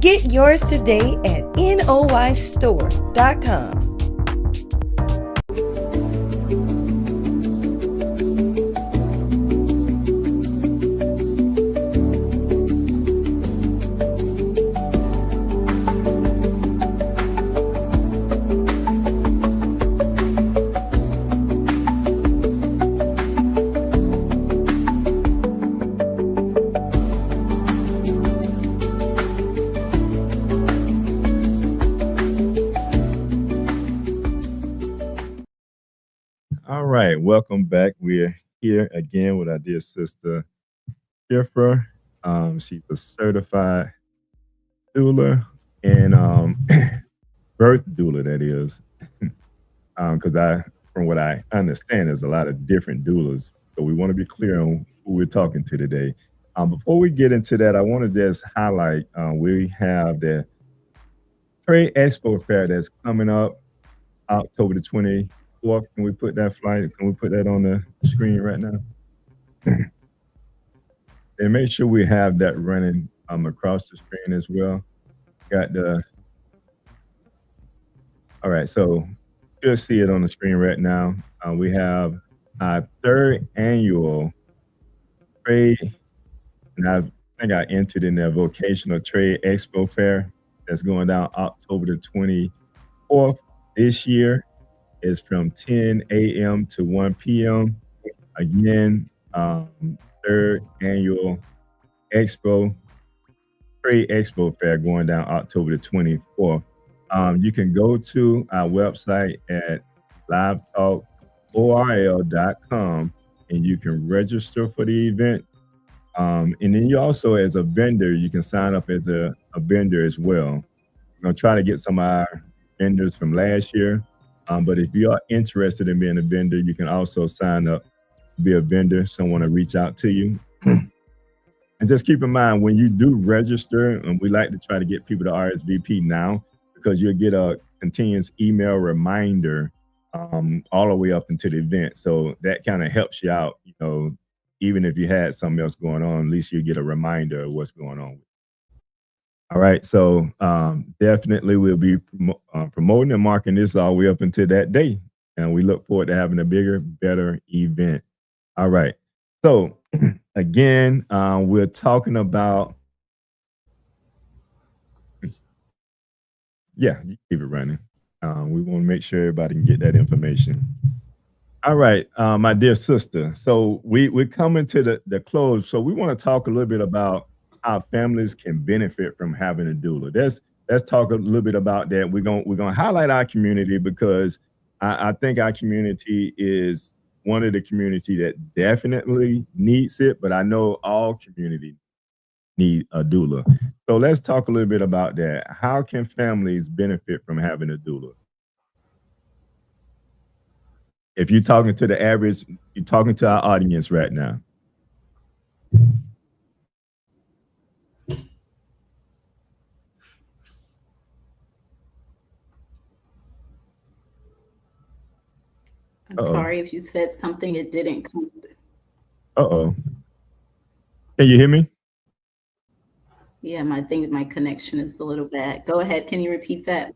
Get yours today at noystore.com. All right, welcome back. We're here again with our dear sister Shiphrah. She's a certified doula and birth doula, that is. Because from what I understand, there's a lot of different doulas. So we want to be clear on who we're talking to today. Before we get into that, I want to just highlight we have the Trade Expo Fair that's coming up October the 24th. Can we put that flyer? Can we put that on the screen right now? And make sure we have that running across the screen as well. Got the all right, so you'll see it on the screen right now. We have our third annual trade, and I think I entered in their vocational trade expo fair that's going down October the 24th this year. It's from 10 a.m. to 1 p.m. Again, third annual expo, trade expo fair going down October the 24th. You can go to our website at livetalkorl.com and you can register for the event. And then you also, as a vendor, you can sign up as a vendor as well. I'm going to try to get some of our vendors from last year. But if you are interested in being a vendor, you can also sign up to be a vendor. Someone will reach out to you. And just keep in mind, when you do register, and we like to try to get people to RSVP now, because you'll get a continuous email reminder all the way up into the event. So that kind of helps you out, even if you had something else going on, at least you get a reminder of what's going on. All right, so definitely we'll be promoting and marking this all the way up until that day. And we look forward to having a bigger, better event. All right, so again, we're talking about, yeah, you keep it running. We want to make sure everybody can get that information. All right, my dear sister. So we're coming to the close. So we want to talk a little bit about how families can benefit from having a doula. Let's talk a little bit about that. We're gonna highlight our community because I think our community is one of the community that definitely needs it, but I know all community need a doula. So let's talk a little bit about that. How can families benefit from having a doula? If you're talking to the average, you're talking to our audience right now. I'm sorry if you said something, it didn't come. Uh-oh. Can you hear me? Yeah, I think my connection is a little bad. Go ahead. Can you repeat that?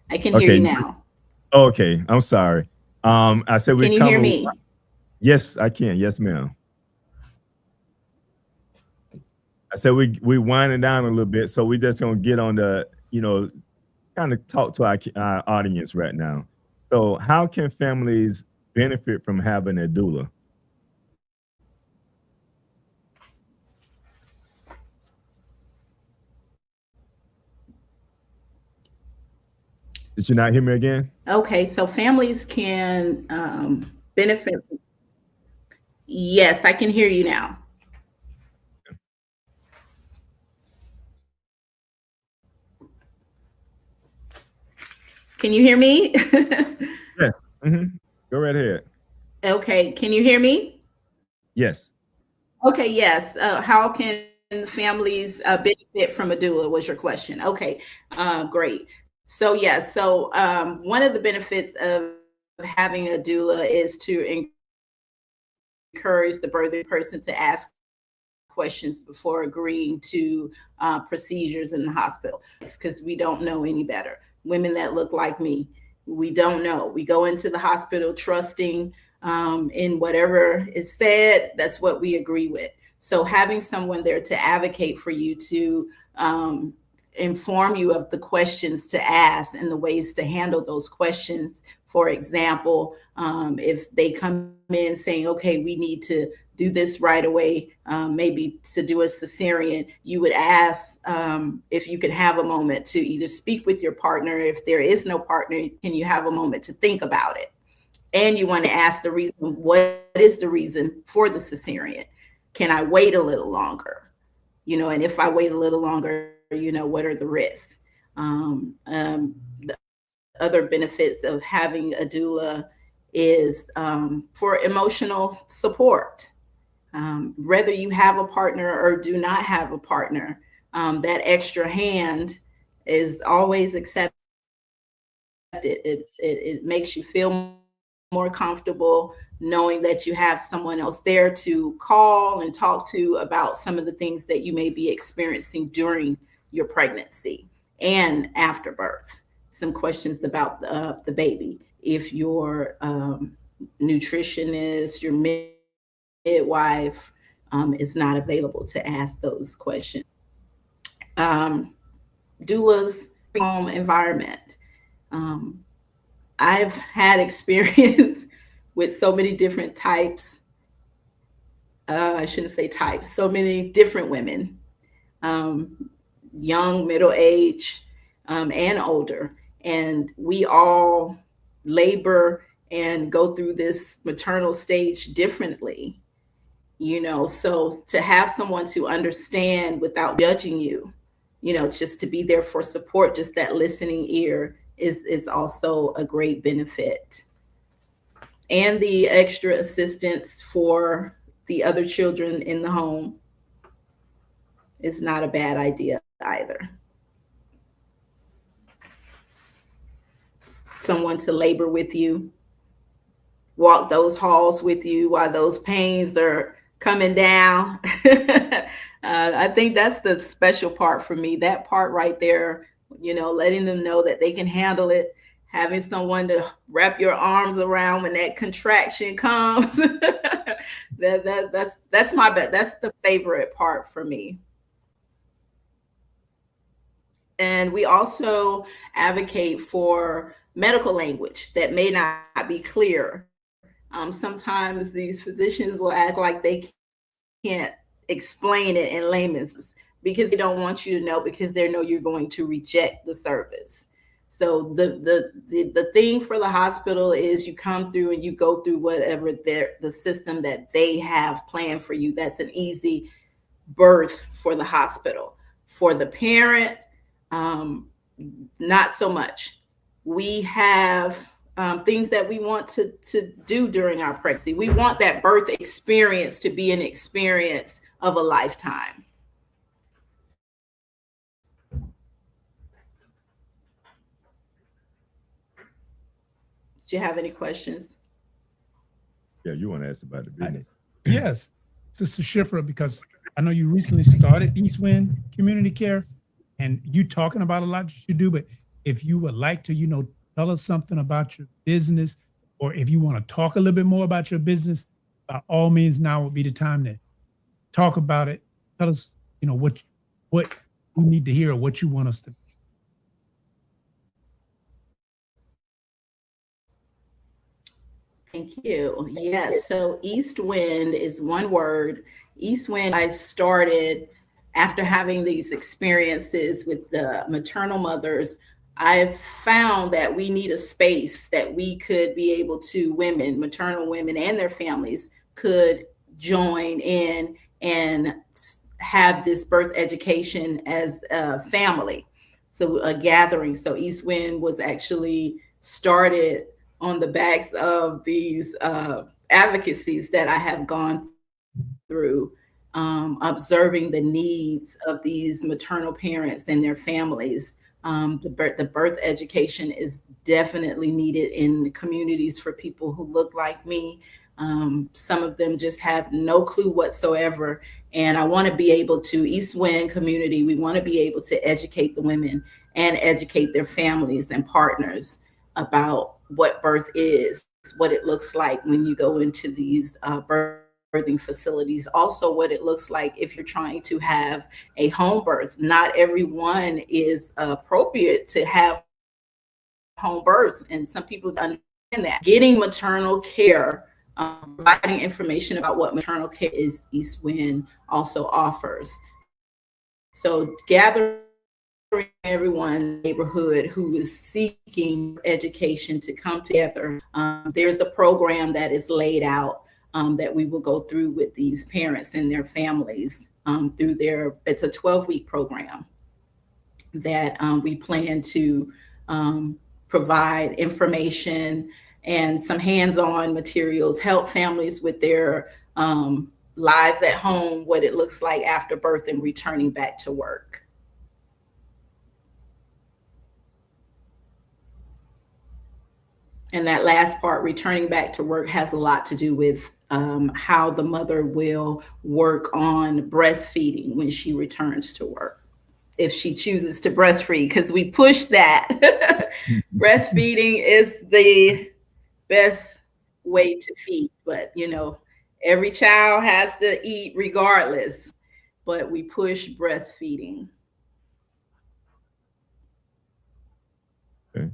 I can hear you now. Okay, I'm sorry. I said Can you hear me? Yes, I can. Yes, ma'am. I said we winding down a little bit, so we just gonna get on the, kind of talk to our audience right now. So how can families benefit from having a doula? Did you not hear me again? Okay, so families can benefit. Yes, I can hear you now. Can you hear me? Yeah. Go right ahead. Okay, can you hear me? Yes. Okay, yes. How can families benefit from a doula was your question. Okay, great. So yeah, so one of the benefits of having a doula is to encourage the birthing person to ask questions before agreeing to procedures in the hospital, because we don't know any better. Women that look like me, we don't know. We go into the hospital trusting in whatever is said. That's what we agree with. So having someone there to advocate for you, to inform you of the questions to ask and the ways to handle those questions. For example, if they come in saying, okay, we need to do this right away, maybe to do a cesarean, you would ask if you could have a moment to either speak with your partner. If there is no partner, can you have a moment to think about it? And you want to ask the reason, what is the reason for the cesarean? Can I wait a little longer? You know, and if I wait a little longer, you know, what are the risks? The other benefits of having a doula is for emotional support. Whether you have a partner or do not have a partner, that extra hand is always accepted. It makes you feel more comfortable knowing that you have someone else there to call and talk to about some of the things that you may be experiencing during your pregnancy and after birth. Some questions about the baby. If your nutritionist, your midwife is not available to ask those questions. Doulas home environment. I've had experience with so many different types. I shouldn't say types, so many different women, young, middle age, and older. And we all labor and go through this maternal stage differently, you know. So to have someone to understand without judging you, you know, just to be there for support, just that listening ear is also a great benefit. And the extra assistance for the other children in the home is not a bad idea either. Someone to labor with you, walk those halls with you while those pains are coming down. I think that's the special part for me, that part right there, you know, letting them know that they can handle it, having someone to wrap your arms around when that contraction comes. That's my bet. That's the favorite part for me. And we also advocate for medical language that may not be clear. Sometimes these physicians will act like they can't explain it in layman's because they don't want you to know, because they know you're going to reject the service. So the thing for the hospital is you come through and you go through whatever the system that they have planned for you. That's an easy birth for the hospital. For the parent, not so much. We have things that we want to do during our pregnancy. We want that birth experience to be an experience of a lifetime. Do you have any questions? Yeah, you want to ask about the business? Yes, Sister Shiphrah, because I know you recently started East Wind Community Care, and you talking about a lot that you do, but if you would like to, you know, tell us something about your business, or if you want to talk a little bit more about your business, by all means, now would be the time to talk about it. Tell us, you know, what we need to hear, or what you want us to. Thank you. Yes. So East Wind is one word. East Wind, I started after having these experiences with the maternal mothers. I've found that we need a space that we could be able to, women, maternal women and their families could join in and have this birth education as a family. So a gathering. So East Wind was actually started on the backs of these advocacies that I have gone through observing the needs of these maternal parents and their families. The birth education is definitely needed in communities for people who look like me. Some of them just have no clue whatsoever. And I want to be able to, East Wind community, we want to be able to educate the women and educate their families and partners about what birth is, what it looks like when you go into these birthing facilities. Also, what it looks like if you're trying to have a home birth. Not everyone is appropriate to have home births, and some people understand that. Getting maternal care, providing information about what maternal care is, East Wind also offers. So gathering everyone in the neighborhood who is seeking education to come together. There's a program that is laid out that we will go through with these parents and their families it's a 12-week program that we plan to provide information and some hands-on materials, help families with their lives at home, what it looks like after birth and returning back to work. And that last part, returning back to work, has a lot to do with how the mother will work on breastfeeding when she returns to work, if she chooses to breastfeed, because we push that. Breastfeeding is the best way to feed, but every child has to eat regardless, but we push breastfeeding. Okay.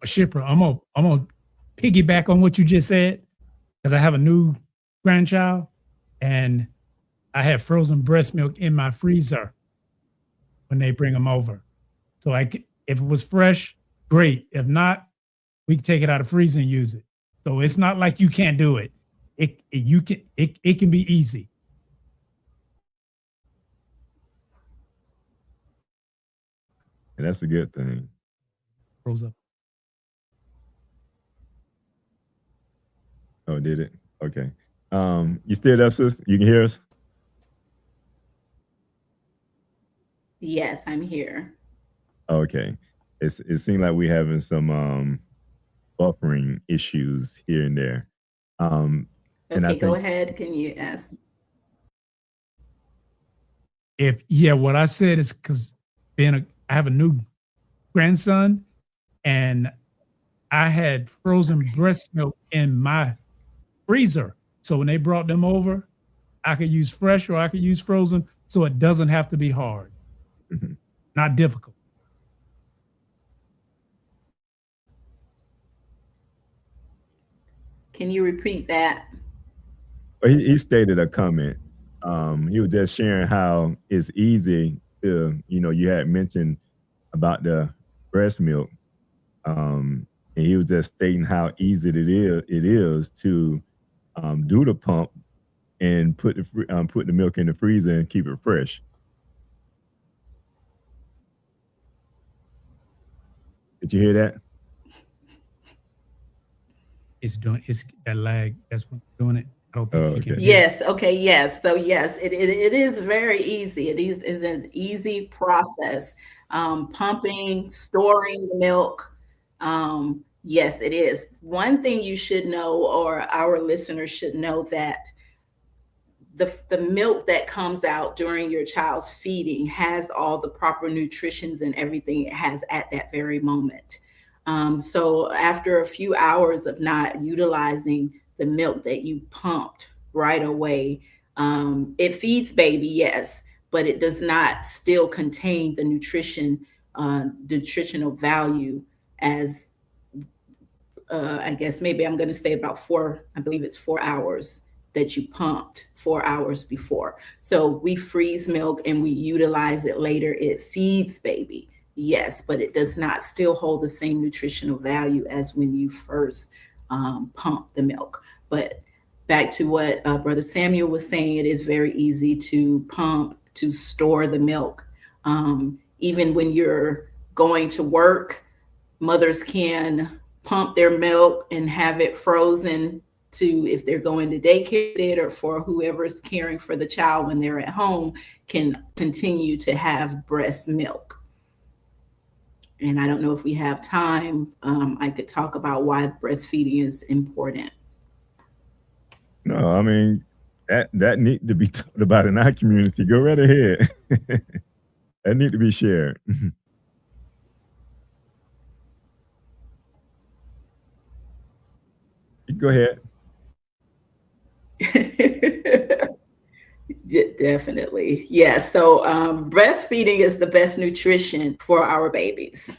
Shiphrah, I'm gonna piggyback on what you just said, because I have a new grandchild and I have frozen breast milk in my freezer when they bring them over. So if it was fresh, great. If not, we can take it out of the freezer and use it. So it's not like you can't do it. It can be easy. And that's a good thing. Froze up. Oh, did it? Okay. You still there, sis? You can hear us? Yes, I'm here. Okay. It seemed like we're having some buffering issues here and there. Okay, go ahead. Can you ask? What I said is because I have a new grandson and I had frozen breast milk in my freezer. So when they brought them over, I could use fresh or I could use frozen, so it doesn't have to be hard. Mm-hmm. Not difficult. Can you repeat that? He stated a comment. He was just sharing how it's easy to, you had mentioned about the breast milk. And he was just stating how easy it is to do the pump and put the milk in the freezer and keep it fresh. Did you hear that? It's that lag. That's what's doing it. I don't think you can. Yes. Okay. Yes. So yes, it is very easy. It is an easy process. Pumping, storing the milk. Yes, it is. One thing you should know, or our listeners should know, that the milk that comes out during your child's feeding has all the proper nutritions and everything it has at that very moment. So after a few hours of not utilizing the milk that you pumped right away, it feeds baby, yes, but it does not still contain the nutritional value as I guess maybe I'm going to say about I believe it's 4 hours that you pumped 4 hours before. So we freeze milk and we utilize it later. It feeds baby, yes, but it does not still hold the same nutritional value as when you first pump the milk. But back to what Brother Samuel was saying, it is very easy to pump, to store the milk. Even when you're going to work, mothers can pump their milk and have it frozen to, if they're going to daycare or for whoever's caring for the child when they're at home, can continue to have breast milk. And I don't know if we have time. I could talk about why breastfeeding is important. No, I mean, that need to be talked about in our community. Go right ahead. That need to be shared. Go ahead. Definitely. Yeah. So breastfeeding is the best nutrition for our babies.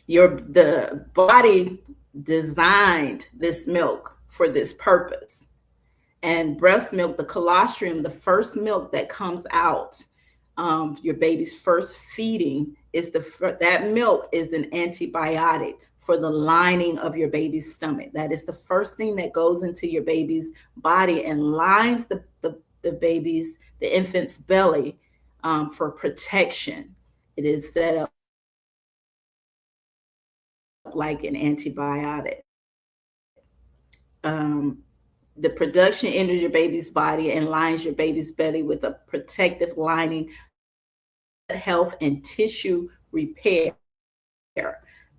The body designed this milk for this purpose. And breast milk, the colostrum, the first milk that comes out, your baby's first feeding, that milk is an antibiotic for the lining of your baby's stomach. That is the first thing that goes into your baby's body and lines the infant's belly for protection. It is set up like an antibiotic. The production enters your baby's body and lines your baby's belly with a protective lining, health and tissue repair.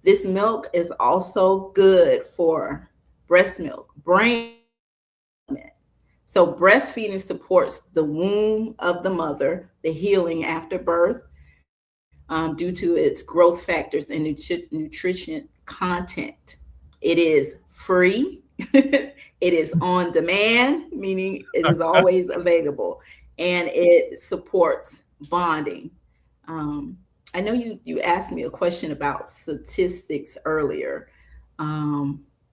This milk is also good for breast milk, brain. So breastfeeding supports the womb of the mother, the healing after birth, due to its growth factors and nutrition content. It is free. It is on demand, meaning it is always available, and it supports bonding. I know you asked me a question about statistics earlier.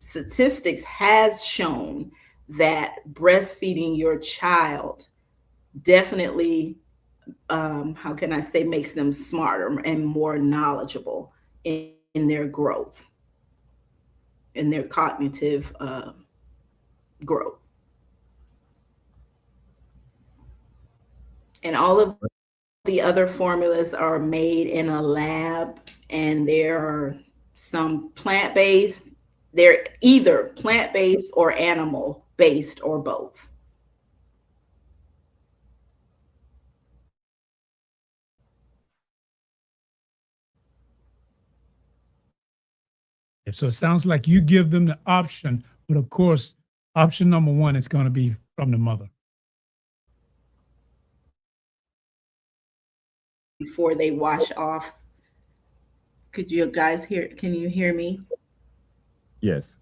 Statistics has shown that breastfeeding your child definitely, how can I say, makes them smarter and more knowledgeable in their growth, in their cognitive growth. And all of the other formulas are made in a lab, and there are some plant-based. They're either plant-based or animal-based or both. So it sounds like you give them the option, but of course, option number one is going to be from the mother. Before they wash off. Could you guys hear? Can you hear me? Yes.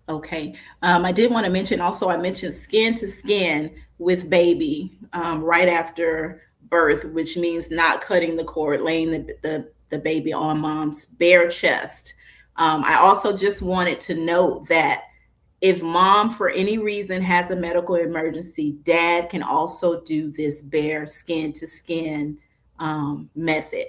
Okay. I did want to mention also, I mentioned skin to skin with baby right after birth, which means not cutting the cord, laying the baby on mom's bare chest. I also just wanted to note that if mom, for any reason, has a medical emergency, dad can also do this bare skin to skin method,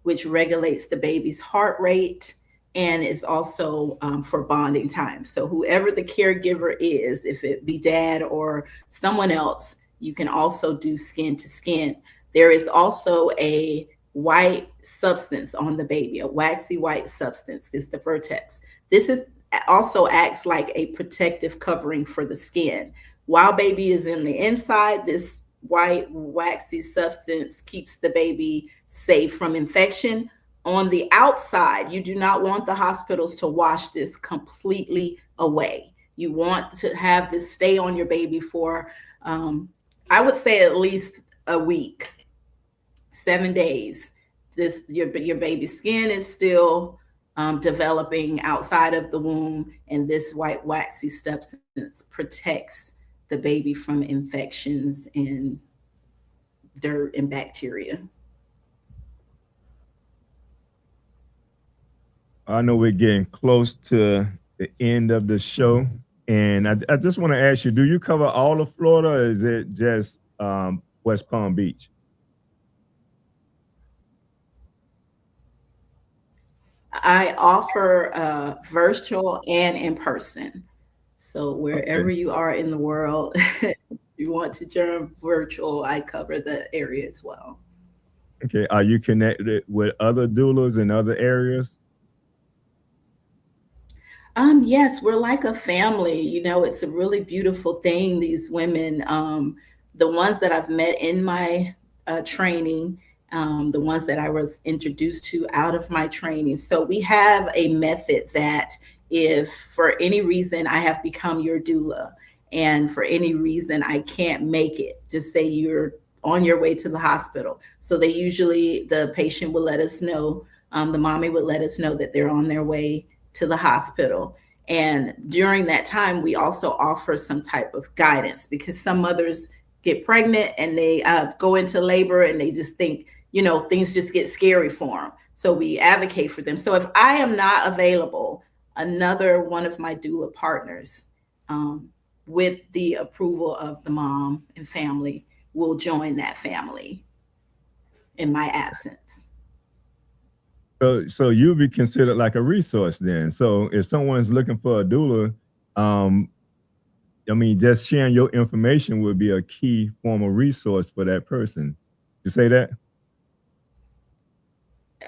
which regulates the baby's heart rate and is also for bonding time. So whoever the caregiver is, if it be dad or someone else, you can also do skin to skin. There is also a white substance on the baby, a waxy white substance is the vertex. This is also acts like a protective covering for the skin. While baby is in the inside, this white waxy substance keeps the baby safe from infection. On the outside, you do not want the hospitals to wash this completely away. You want to have this stay on your baby for, I would say, at least a week, 7 days. Your baby's skin is still developing outside of the womb, and this white waxy substance protects the baby from infections and dirt and bacteria. I know we're getting close to the end of the show, and I just want to ask you, do you cover all of Florida, or is it just West Palm Beach? I offer virtual and in person. So wherever you are in the world, if you want to join virtual, I cover the area as well. Okay. Are you connected with other doulas in other areas? Yes, we're like a family. You know, it's a really beautiful thing. These women, the ones that I've met in my training, the ones that I was introduced to out of my training. So we have a method that if for any reason I have become your doula and for any reason I can't make it, just say you're on your way to the hospital. So the patient will let us know, the mommy would let us know that they're on their way to the hospital. And during that time, we also offer some type of guidance because some mothers get pregnant and they go into labor and they just think, things just get scary for them. So we advocate for them. So if I am not available, another one of my doula partners, with the approval of the mom and family, will join that family in my absence. So you'll be considered like a resource then. So if someone's looking for a doula, just sharing your information would be a key form of resource for that person. You say that?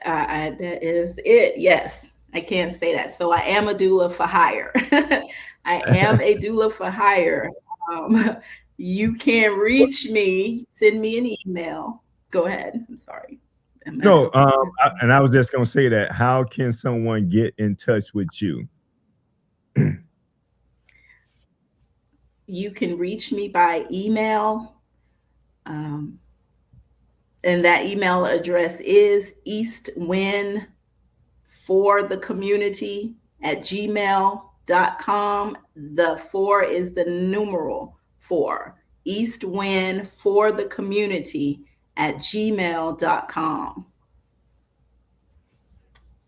That is it. Yes, I can't say that. So I am a doula for hire. I am a doula for hire. You can reach me, send me an email. Go ahead. I'm sorry. No, and I was just going to say that. How can someone get in touch with you? You can reach me by email. And that email address is eastwindforthecommunity@gmail.com. The 4 is the numeral 4. eastwindforthecommunity@gmail.com.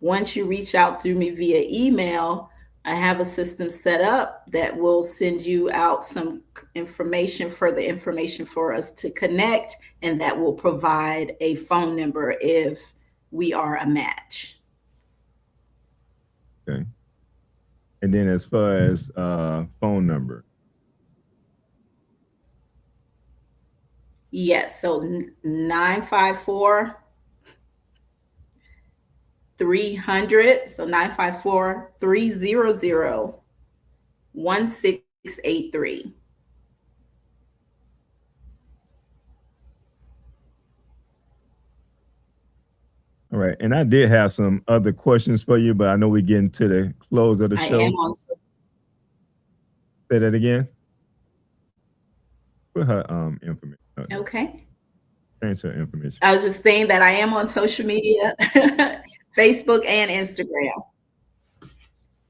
Once you reach out through me via email, I have a system set up that will send you out some further information for us to connect, and that will provide a phone number if we are a match. Okay. And then as far as phone number. Yes, so 954-300, so 954-300-1683. All right. And I did have some other questions for you, but I know we're getting to the close of the show. I am on. Say that again. Put her information. Okay. Change her information. I was just saying that I am on social media, Facebook and Instagram.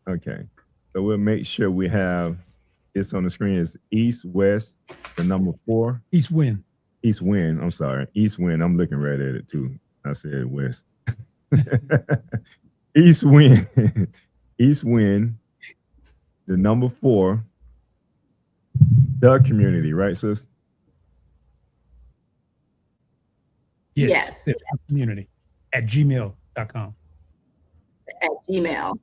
Okay. So we'll make sure we have this on the screen. Is East West, the number 4. East Wind. East Wind. I'm sorry. East Wind. I'm looking right at it too. I said West. East Wind. East Wind, the number 4. The community, right, sis? Yes. The community @gmail.com. At Gmail.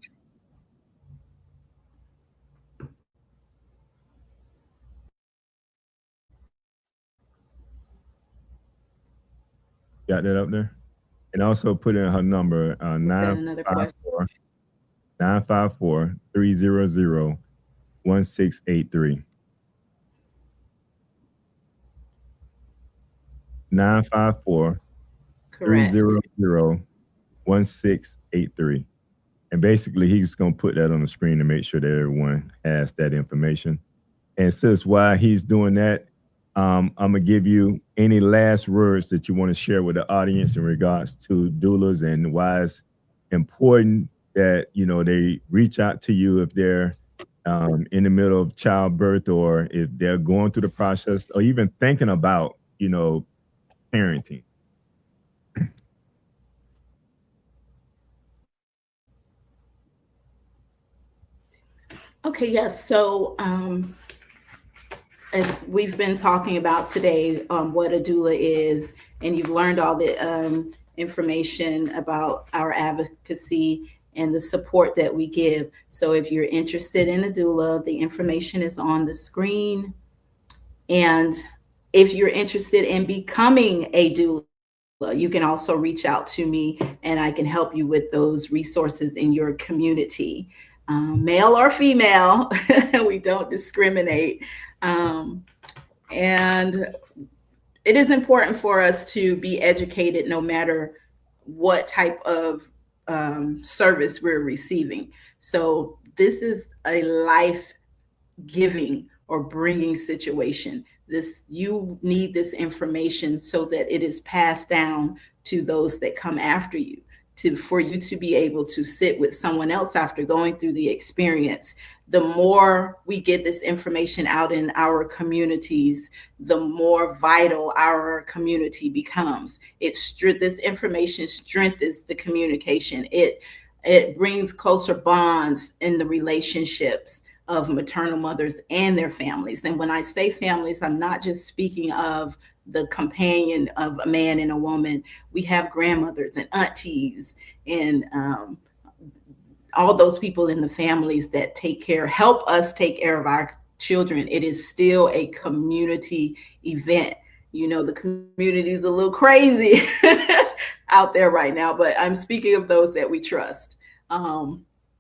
Got that up there? And also put in her number, 954-300-1683. 954-300-1683. And basically, he's going to put that on the screen to make sure that everyone has that information. And sis, while he's doing that, I'm going to give you any last words that you want to share with the audience in regards to doulas and why it's important that, they reach out to you if they're in the middle of childbirth or if they're going through the process or even thinking about, parenting. Okay, yes. So as we've been talking about today, what a doula is, and you've learned all the information about our advocacy and the support that we give. So if you're interested in a doula, the information is on the screen. And if you're interested in becoming a doula, you can also reach out to me and I can help you with those resources in your community. male or female. We don't discriminate. And it is important for us to be educated no matter what type of service we're receiving. So this is a life-giving or bringing situation. You need this information so that it is passed down to those that come after you, for you to be able to sit with someone else after going through the experience. The more we get this information out in our communities, the more vital our community becomes. This information strengthens the communication. It brings closer bonds in the relationships of maternal mothers and their families. And when I say families, I'm not just speaking of the companion of a man and a woman. We have grandmothers and aunties and all those people in the families that help us take care of our children. It is still a community event. You know, the community is a little crazy out there right now, but I'm speaking of those that we trust.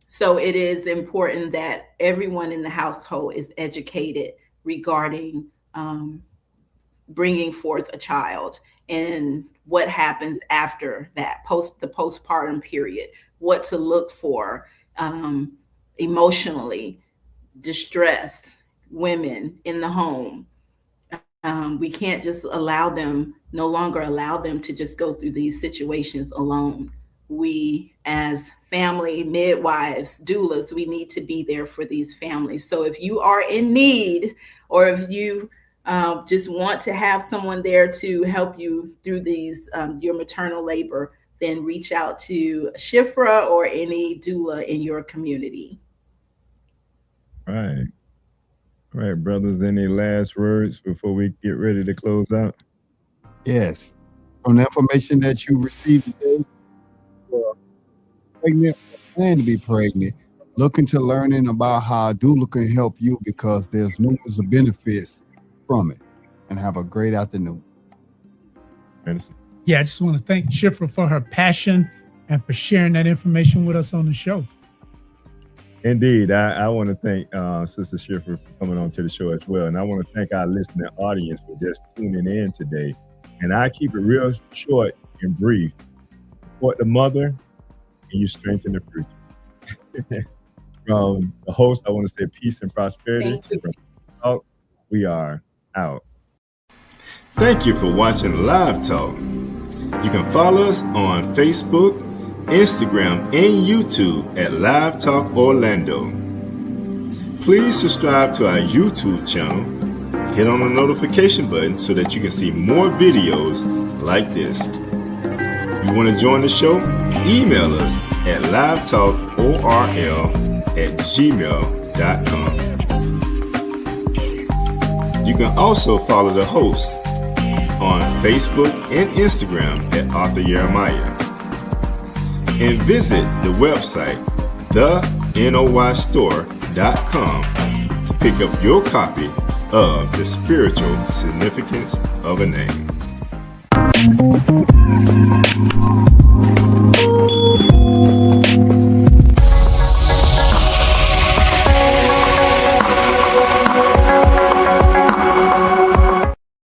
So it is important that everyone in the household is educated regarding bringing forth a child and what happens after that, the postpartum period, what to look for emotionally distressed women in the home. We can't just no longer allow them to just go through these situations alone. We, as family midwives, doulas, we need to be there for these families. So if you are in need, or if you just want to have someone there to help you through these your maternal labor, then reach out to Shiphrah or any doula in your community. Right. All right, brothers, any last words before we get ready to close out? Yes. From the information that you received today, for pregnant or plan to be pregnant, look into learning about how a doula can help you, because there's numerous of benefits from it. And have a great afternoon. Yeah, I just want to thank Shiphrah for her passion and for sharing that information with us on the show. Indeed. I want to thank Sister Shiphrah for coming on to the show as well. And I want to thank our listening audience for just tuning in today. And I keep it real short and brief. Support the mother and you strengthen the future. From the host, I want to say peace and prosperity. We are out. Thank you for watching Live Talk. You can follow us on Facebook, Instagram, and YouTube at Live Talk Orlando. Please subscribe to our YouTube channel. Hit on the notification button so that you can see more videos like this. If you want to join the show, email us at livetalkorl@gmail.com. You can also follow the host on Facebook and Instagram at Arthur Jeremiah. And visit the website, thenoystore.com, to pick up your copy of The Spiritual Significance of a Name.